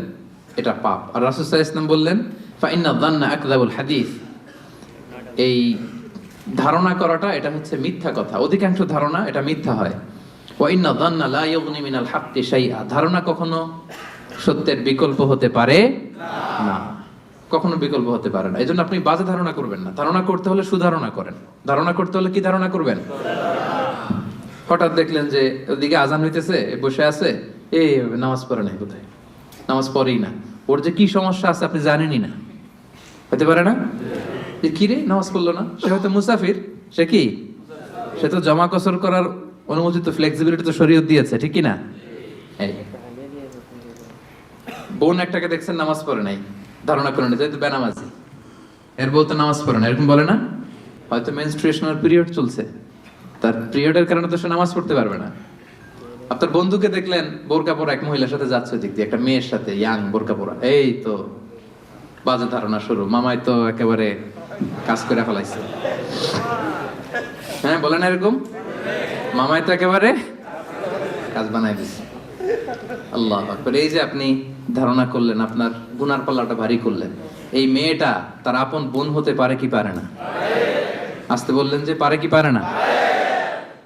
এটা পাপ। আর রাসূল সাল্লাল্লাহু আলাইহি ওয়াসাল্লাম বললেন, ফাইন্নায-যন্না আকযাবুল হাদীস। এই ধারণা করাটা এটা হচ্ছে মিথ্যা কথা, অধিকাংশ ধারণা এটা মিথ্যা হয়। ওয়া ইন্নায-যন্না লা ইউগনি মিনাল হাক্কি শাইআ। ধারণা কখনো সত্যের বিকল্প হতে পারে না, কখনো বিকল্প হতে পারে না। এই জন্য আপনি বাজে ধারণা করবেন না। ধারণা করতে হলে সুধারণা করেন। ধারণা করতে হলে কি ধারণা করবেন? হঠাৎ দেখলেন যে ওদিকে আজান হইতেছে, বসে আছে, এই নামাজ পড়ে নাই, বোধহয় নামাজ পড়েই না, ওর যে কি সমস্যা আছে আপনি জানেনই না, হতে পারে না? যে কি রে নামাজ পড়লো না, সে হয়তো মুসাফির, সে কি, সে তো জমা কসর করার অনুমতি তো, ফ্লেক্সিবিলিটি তো শরীয়ত দিয়েছে, ঠিক কি না? এই বোন একটাকে দেখছেন নামাজ পড়ে নাই, ধারণা করেন যেহেতু বেনামাজি, এর বউ তো নামাজ পড়ে না, এরকম বলে না? হয়তো মেনস্ট্রুয়েশনাল পিরিয়ড চলছে, তার পিরিয়ডের কারণে তো সে নামাজ পড়তে পারবে না। আপনার বন্ধুকে দেখলেন বোরকা পরা এক মহিলার সাথে যাচ্ছে, দিক দিয়ে একটা মেয়ের সাথে, ইয়াং বোরকা পরা, এই তো বাজে ধারণা শুরু, মামাই তো একেবারে কাজ করে ফেলাইছে। হ্যাঁ বলেন এরকম, মামাই তো একেবারে কাজ বানাই দিছে। আল্লাহ আকবার। এই যে আপনি ধারণা করলেন, আপনার গুনার পাল্লাটা ভারী করলেন। এই মেয়েটা তার আপন বোন হতে পারে কি পারে না? আসতে বললেন যে পারে কি পারে না?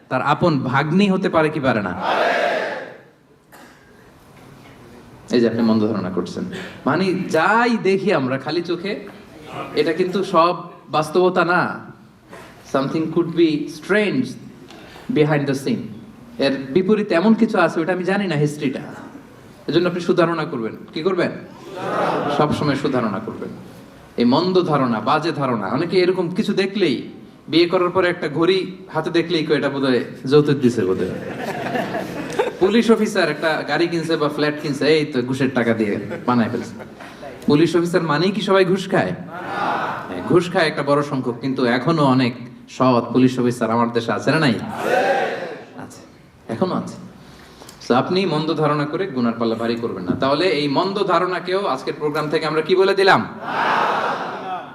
তার আপন ভাগ্নি হতে পারে কি পারে না? এই যে আপনি মন্দ ধারণা করছেন, মানে যাই দেখি আমরা খালি চোখে, এটা কিন্তু সব বাস্তবতা না। Something could be strange behind the scene, এর বিপরীতে এমন কিছু আছে, ওটা আমি জানি না হিস্ট্রিটা। এজন্য আপনি সুধারণা করবেন। কি করবেন? সব সময় সুধারণা করবেন। এই মন্দ ধারণা, বাজে ধারণা, অনেকে এরকম কিছু দেখলেই, বিয়ে করার পরে একটা ঘড়ি হাতে দেখলেই এটা বোধহয় যৌতুক দিছে, বোধহয় পুলিশ অফিসার একটা গাড়ি কিনছে বা ফ্ল্যাট কিনছে, এই তো ঘুষের টাকা দিয়ে বানায় ফেলছে। পুলিশ অফিসার মানেই কি সবাই ঘুষ খায়? ঘুষ খায় একটা বড় সংখ্যক, কিন্তু এখনো অনেক সৎ পুলিশ অফিসার আমার দেশে আছে না? নাই? আছে, এখনো আছে। তো আপনি মন্দ ধারণা করে গুনার পাল্লা ভারী করবেন না। তাহলে এই মন্দ ধারণাকেও আজকের প্রোগ্রাম থেকে আমরা কি বলে দিলাম?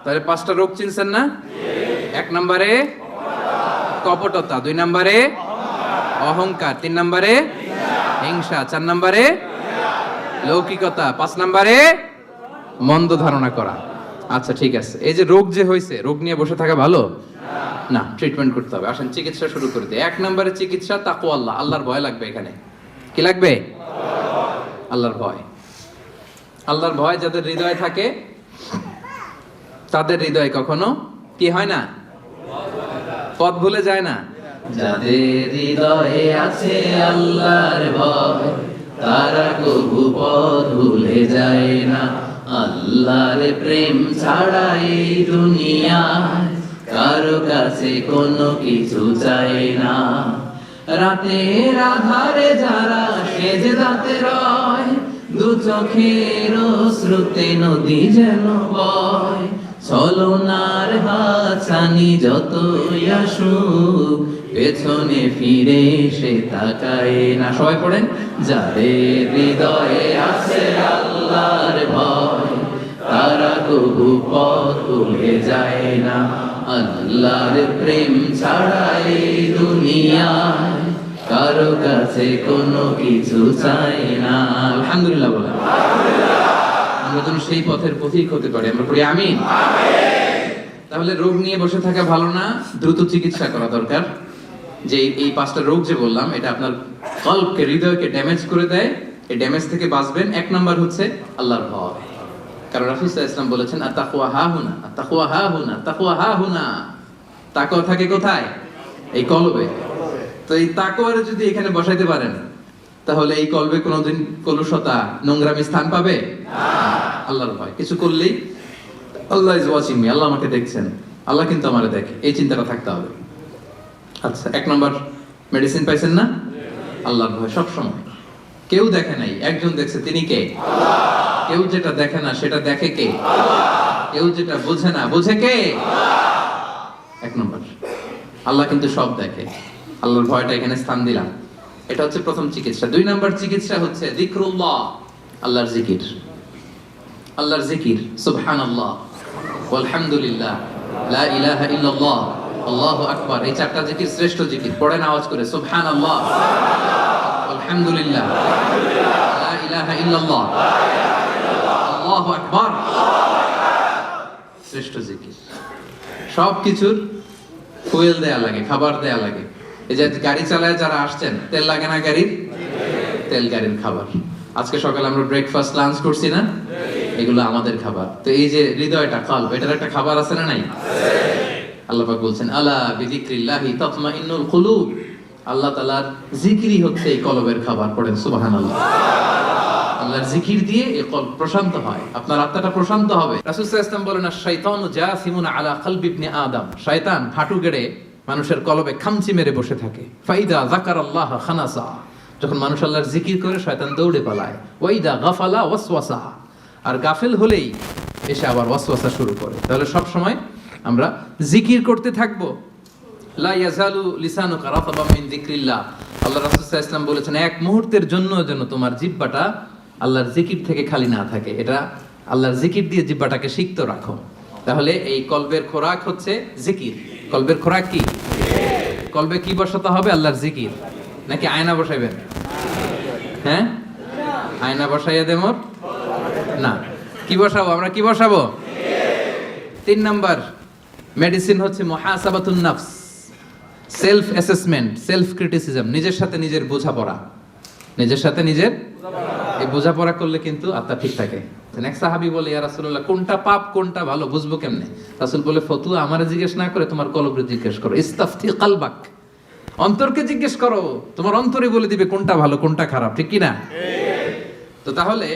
তাহলে 5টা রোগ চিনছেন না? 1 নম্বরে কপটতা, 2 নম্বরে অহংকার, 3 নম্বরে হিংসা, 4 নম্বরে লৌকিকতা, 5 নম্বরে মন্দ ধারণা করা। আচ্ছা ঠিক আছে, এই যে রোগ যে হয়েছে, রোগ নিয়ে বসে থাকা ভালো না, ট্রিটমেন্ট করতে হবে। আসেন চিকিৎসা শুরু করে দিই। 1 নম্বরে চিকিৎসা তাকওয়া আল্লাহ, আল্লাহর ভয় লাগবে। এখানে কি লাগবে? আল্লাহর ভয়। আল্লাহর ভয় যাদের হৃদয়ে থাকে, তাদের হৃদয় কখনো কি হয় না? পথ ভুলে যায় না। যাদের হৃদয়ে আছে আল্লাহর ভয়, তারা কবু পথ ভুলে যায় না। আল্লাহর প্রেম ছাড়া এই দুনিয়ায় কারো কাছে কোনো কিছু চাই না। রাতের আধারে যারা সেজদাতে রয়, দু চোখের শ্রুতে নদী যেন বয়। ছলনার হাতছানি যতই আসুক, পেছনে ফিরে সে তাকায় না। সবাই পড়েন, যাদের হৃদয়ে আছে আল্লাহর ভয়, তারা কবু পথ ভুলে যায় না। আল্লাহর প্রেম ছাড়া এই দুনিয়ায় কারো কাছে কোনো কিছু চাই না। আলহামদুলিল্লাহ বলেন। আমরা যেন সেই পথের পথিক হতে পারি। আমরা পড়ি আমিন। তাহলে রোগ নিয়ে বসে থাকা ভালো না, দ্রুত চিকিৎসা করা দরকার। যে এই 5টা রোগ যে বললাম, এটা আপনার কলবকে, হৃদয়কে ড্যামেজ করে দেয়। এই ড্যামেজ থেকে বাঁচবেন। 1 নাম্বার হচ্ছে আল্লাহর ভয়। কারণ রাসূল সাল্লাল্লাহু আলাইহি ওয়াসাল্লাম বলেছেন, আত-তাকওয়া হাহুনা, আত-তাকওয়া হাহুনা, তাকওয়া হাহুনা। তাকওয়া থাকে কোথায়? এই কলবে। তো এই তাকওয়ারে যদি এখানে বসাইতে পারেন, তাহলে এই কলবে কোনোদিন কলুষতা, নোংরামি স্থান পাবে না। আল্লাহর ভয়। কিছু করলেই আল্লাহ ইজ ওয়াচিং মি, আল্লাহ আমাকে দেখছেন, আল্লাহ কিন্তু আমারে দেখে, এই চিন্তাটা থাকতে হবে। আচ্ছা, 1 নম্বর মেডিসিন পাইছেন না? আল্লাহর ভয় সব সময়। কেউ দেখে নাই, একজন দেখছে, তিনি কে? আল্লাহ। কেউ যেটা দেখে না সেটা দেখে কে? আল্লাহ। কেউ যেটা বোঝে না বোঝে কে? আল্লাহ। 1 নম্বর, আল্লাহ কিন্তু সব দেখে। আল্লাহর ভয়টা এখানে স্থান দিলাম। এটা হচ্ছে প্রথম চিকিৎসা। 2 নম্বর চিকিৎসা হচ্ছে যিকরুল্লাহ, আল্লাহর জিকির। আল্লাহর জিকির, সুবহানাল্লাহ, আলহামদুলিল্লাহ, লা ইলাহা ইল্লাল্লাহ, আল্লাহু আকবার। এই 4টা জিকির শ্রেষ্ঠ জিকির। পড়েন আওয়াজ করে, সুবহানাল্লাহ, আলহামদুলিল্লাহ, লা ইলাহা ইল্লাল্লাহ, আল্লাহু আকবার। শ্রেষ্ঠ জিকির। সব কিছুর ফুয়েল দেয়া লাগে, খাবার দেয়া লাগে। এই যে গাড়ি চালায় যারা আসছেন, তেল লাগে না গাড়ির? তেল গাড়ির খাবার। আজকে সকালে আমরা ব্রেকফাস্ট লাঞ্চ করছি না, এগুলো আমাদের খাবার। তো এই যে হৃদয়টা, কলব, এটার একটা খাবার আছে না নাই? আল্লাহ পাক বলছেন আলা বিযিকরিল্লাহি তাতমাইন্নুল কুলুব, আল্লাহ তাআলার জিকিরই হচ্ছে এই কলবের খাবার। পড়েন সুবহানাল্লাহ। আল্লাহর জিকির দিয়ে এই কলব প্রশান্ত হয়, আপনার আত্মাটা প্রশান্ত হবে। রাসূল সাল্লাল্লাহু আলাইহি ওয়াসাল্লাম বলেন আশ-শাইতানু জাসিমুন আলা কলবি ইবনে আদম, শয়তান হাঁটু গেড়ে মানুষের কলবে খামচি মেরে বসে থাকে। ফাইদা যাকারাল্লাহ খানাসা, যখন মানুষ আল্লাহর জিকির করে শয়তান দৌড়ে পালায়। ওয়াইদা গাফালা ওয়াসওয়াসা, আর গাফেল হলেই এসে আবার ওয়াসওয়াসা শুরু করে। তাহলে সব সময় আমরা জিকির করতে থাকবো। লা ইয়াজালু লিসানুকা রাতাবাম মিন যিকরিল্লাহ, আল্লাহ রাসূল সাল্লাল্লাহু আলাইহি ওয়াসাল্লাম বলেছেন এক মুহূর্তের জন্য যেন তোমার জিহ্বাটা আল্লাহর জিকির থেকে খালি না থাকে। এটা আল্লাহর জিকির দিয়ে জিহ্বাটাকে সিক্ত রাখো। তাহলে এই কলবের খোরাক হচ্ছে জিকির। কলবের খোরাক কি? কলবে কি বসাতে হবে? আল্লাহর জিকির। নাকি আয়না বসাইবেন? হ্যাঁ, আয়না বসাইয়া দেমর না, কি বসাবো আমরা? কি বসাবো? 3 নাম্বার মেডিসিন হচ্ছে মুহাসাবাতুন নাফস, সেলফ অ্যাসেসমেন্ট, সেলফ ক্রিটিসিজম, নিজের সাথে নিজের বোঝাপড়া। নিজের সাথে নিজের এই বোঝাপড়া করলে কিন্তু আত্মা ঠিক থাকে। এক সাহাবী বলে ইয়া রাসূলুল্লাহ কোনটা পাপ কোনটা ভালো বুঝবো কেমনে? রাসূল বলে ফতুয়া আমারে জিজ্ঞেস না করে তোমার কলবকে জিজ্ঞেস করো। ইস্তাফতি কলবাক, অন্তরকে জিজ্ঞেস করো, তোমার অন্তরে বলে দিবে কোনটা ভালো কোনটা খারাপ, ঠিক কি না? তো তাহলে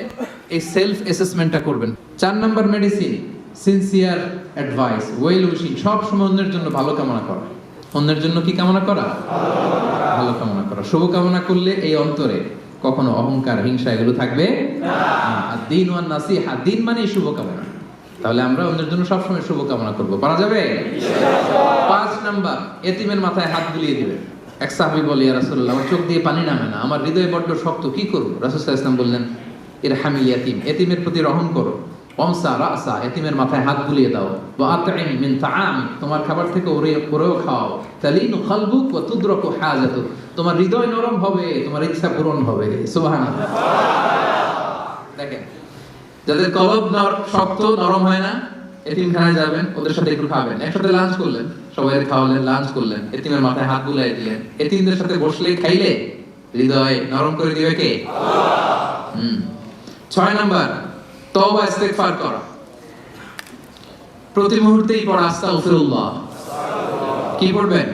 এই সেলফ অ্যাসেসমেন্টটা করবেন। 4 number medicine sincere advice, well wishing, সব সময় অন্যের জন্য ভালো কামনা করা। অন্যের জন্য কি কামনা করা? ভালো কামনা করা। শুভ কামনা করলে এই অন্তরে কখনো অহংকার, হিংসা এগুলো থাকবে না। আর দিন ওয়ান নাসিহা, দিন মানে শুভ কামনা। তাহলে আমরা অন্যের জন্য সবসময় শুভ কামনা করবো, পারা যাবে? 5 নাম্বার এতিমের মাথায় হাত বুলিয়ে দিবে। এক সাহাবী বলে ইয়া রাসূলুল্লাহ আমার চোখ দিয়ে পানি নামে না, আমার হৃদয় বড্ড শক্ত, কি করব? রাসূল সাল্লাল্লাহু আলাইহি ওয়াসাল্লাম বললেন ইরহামিল ইয়াতীম, এতিমের প্রতি রহম করো। ওয়ামসা রাসা, এতিমের মাথায় হাত বুলিয়ে দাও। ওয়া আতঈম মিন তাআমি, তোমার খাবার থেকে ওরেও খাওয়াও। তালিনু কলবুক ওয়া তুদরাকু হাজাতুক, তোমার হৃদয় নরম হবে, তোমার ইচ্ছা পূরণ হবে। সুবহানাল্লাহ। দেখেন যাদের কলব শক্ত নরম হয় না, এতিমখানায় যাবেন, ওদের সাথে একটু খাবেন, একসাথে লাঞ্চ করলেন, সবাই খাওয়ালেন, লাঞ্চ করলেন, এতিমের মাথায় হাত বুলাই দিলেন। এতিমদের সাথে বসলে খাইলে হৃদয় নরম করে দিবে কে? আল্লাহ। 6 নাম্বার তওবা ইস্তেগফার করা, প্রতি মুহূর্তেই পড়া আস্তাগফিরুল্লাহ। কি পড়বেন?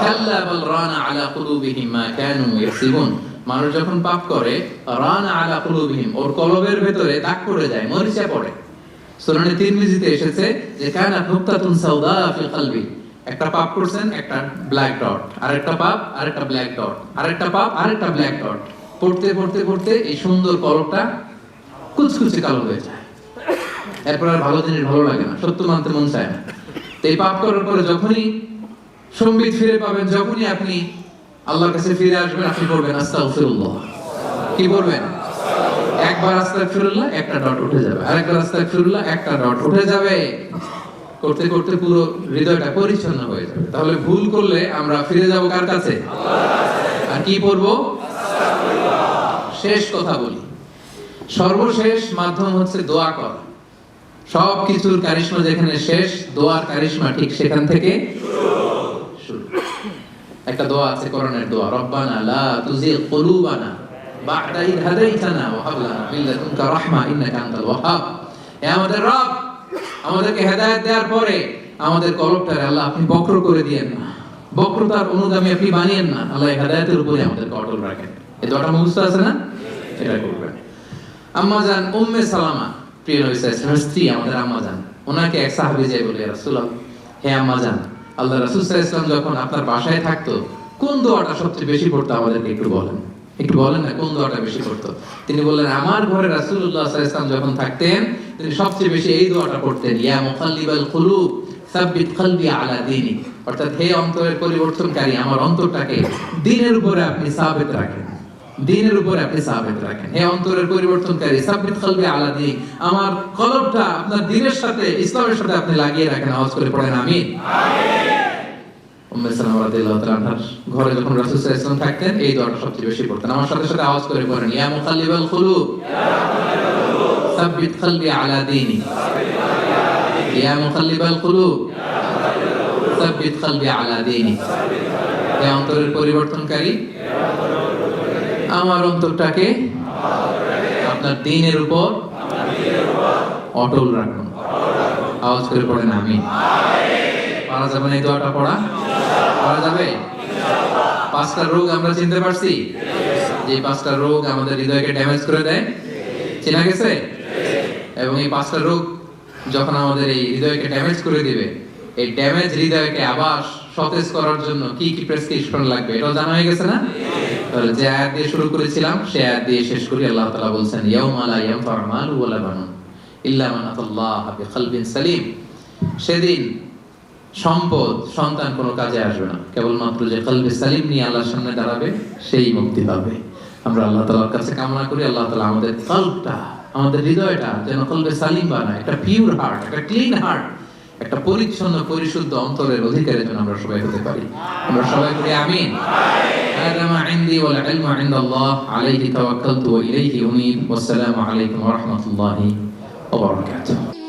কাল্লা বাল রানা আলা কুলুবিহিম মা কানু ইয়াকসিবুন, মানুষ যখন পাপ করে রানা আলা কুলুবিহিম, ওর কলবের ভেতরে দাগ পড়ে যায়, মরিচা পড়ে। সুনানে তিরমিজিতে এসেছে যে কানাত নুকতাতুন সাওদা ফিল কলবি, একটা পাপ করছেন, একটা ব্ল্যাক ডট, আরেকটা পাপ, আরেকটা ব্ল্যাক ডট, আরেকটা পাপ, আরেকটা ব্ল্যাক ডট, পড়তে পড়তে পড়তে এই সুন্দর কলবটা কুচকুচে কালো হয়ে যায়। এরপর আর ভালো জিনিস ভালো লাগে না, সত্য মানতে মন চায় না। তো এই পাপ করার পরে যখনই সম্বিত ফিরে পাবেন, যখনই আপনি আল্লাহর কাছে ফিরে আসবেন, আপনি পড়বেন আস্তাগফিরুল্লাহ। কি পড়বেন? একবার আস্তাগফিরুল্লাহ, একটা ডট উঠে যাবে, আরেকবার আস্তাগফিরুল্লাহ, একটা ডট উঠে যাবে। করতে করতে পুরো হৃদয়টা পরিচ্ছন্ন হয়ে যাবে। তাহলে ভুল করলে আমরা ফিরে যাব কার কাছে? আল্লাহর কাছে। আর কি পড়বো? আস্তাগফিরুল্লাহ। শেষ কথা বলি, সর্বশেষ মাধ্যম হচ্ছে দোয়া করা। সব কিছুর কারিশমা যেখানে শেষ, দোয়ার কারিশমা ঠিক সেখান থেকে শুরু। একটা দোয়া আছে কোরআনের দোয়া, রব্বানা লা তুজিগ কুলুবানা বা'দা ইয হাদাইতানা ওয়া হাব লানা মিন লাদুনকা রাহমা ইন্নাকা আনতাল ওয়াহ্হাব। হে আমাদের রব, আমাদেরকে হেদায়েত দেওয়ার পরে আমাদের কলবটারে আল্লাহ আপনি বক্র করে দিয়েন না, বক্রতার অনুগামী আপনি বানিয়েন না। আল্লাহ হেদায়েতের উপরে আমাদেরকে অটল রাখেন। এই দোয়াটা মুখস্থ আছে না? এটা করবেন। আম্মা জান উম্মে সালামা, প্রিয় নবী সাল্লাল্লাহু আলাইহি ওয়াসাল্লামের স্ত্রী, আমাদের আম্মা জান, ওনাকে এক সাহাবী যায় বলে, ইয়া রাসূলুল্লাহ, হে আম্মা জান, আল্লাহ রাসূল সাল্লাল্লাহু আলাইহি ওয়াসাল্লাম যখন আপনার বাসায় থাকতো কোন দোয়াটা সবচেয়ে বেশি পড়তো আমাদেরকে একটু বলেন, একটু বলেন না কোন দোয়াটা বেশি পড়তো? তিনি বললেন আমার ঘরে রাসূলুল্লাহ সাল্লাল্লাহু আলাইহি ওয়াসাল্লাম যখন থাকতেন তিনি সবচেয়ে বেশি এই দোয়াটা পড়তেন, ইয়া মুকাল্লিবাল কুলুব সাব্বিত কলবি আলা দীনিক, অর্থাৎ হে অন্তরের পরিবর্তনকারী, আমার অন্তরটাকে দ্বীনের উপরে আপনি সাবিত রাখেন, দ্বীনের উপরে আপনি সাবিত রাখেন। হে অন্তরের পরিবর্তনকারী, সাব্বিত কলবি আলা দীনিক, আমার কলবটা আপনার দ্বীনের সাথে, ইসলামের সাথে আপনি লাগিয়ে রাখেন। আওয়াজ করে পড়েন আমিন। আমিন। উম্মে সালামা রাদিয়াল্লাহু তাআলা আনহার ঘরে যখন রাসূল সাল্লাল্লাহু আলাইহি ওয়াসাল্লাম থাকতেন এই দোয়াটা সবচেয়ে বেশি পড়তেন। আমার সাথে সাথে আওয়াজ করে পড়েন, ইয়া মুকাল্লিবাল কুলুব সাব্বিত কলবি আলা দীনিক, ইয়া মুকাল্লিবাল কুলুব সাব্বিত কলবি আলা দীনিক। হে অন্তরের পরিবর্তনকারী, আমার অন্তরটাকে আপনার দ্বীনের উপর অটল রাখুন। আওয়াজ করে পড়েন আমিন। পারা যাবে না এই দোয়াটা পড়া? পারা যাবে? পাঁচটা রোগ আমরা চিনতে পারছি, যে পাঁচটা রোগ আমাদের হৃদয়কে ড্যামেজ করে দেয়, চেনা গেছে? এবং এই পাঁচটা রোগ যখন আমাদের এই হৃদয়কে ড্যামেজ করে দিবে, এই ড্যামেজ হৃদয়কে আবার সতেজ করার জন্য কি কি প্রেসক্রিপশন লাগবে এটাও জানা হয়ে গেছে না? তাহলে যে আয়াত দিয়ে শুরু করেছিলাম সেই আয়াত দিয়ে শেষ করি। আল্লাহ তাআলা বলছেন, ইয়াউমা লা ইয়ানফা'ু মালুন ওয়ালা বানুন ইল্লা মান আতাল্লাহা বিকলবিন সালিম। সেদিন সম্পদ, সন্তান কোনো কাজে আসবে না, কেবলমাত্র যে কলবে সালিম নিয়ে আল্লাহর সামনে দাঁড়াবে সেই মুক্তি পাবে। আমরা আল্লাহ তাআলার কাছে কামনা করি আল্লাহ তাআলা আমাদের কলবটা, আমাদের হৃদয়টা যেন কলবে সালিম বানায়, একটা পিওর হার্ট, একটা ক্লিন হার্ট, একটা পরিচ্ছন্ন পরিশুদ্ধ অন্তরের অধিকারী যেন আমরা সবাই হতে পারি। আমরা সবাই বলি আমিন। هذا ما عندي والعلم عند الله عليه توكلت وإليه أنيب والسلام عليكم ورحمة الله وبركاته.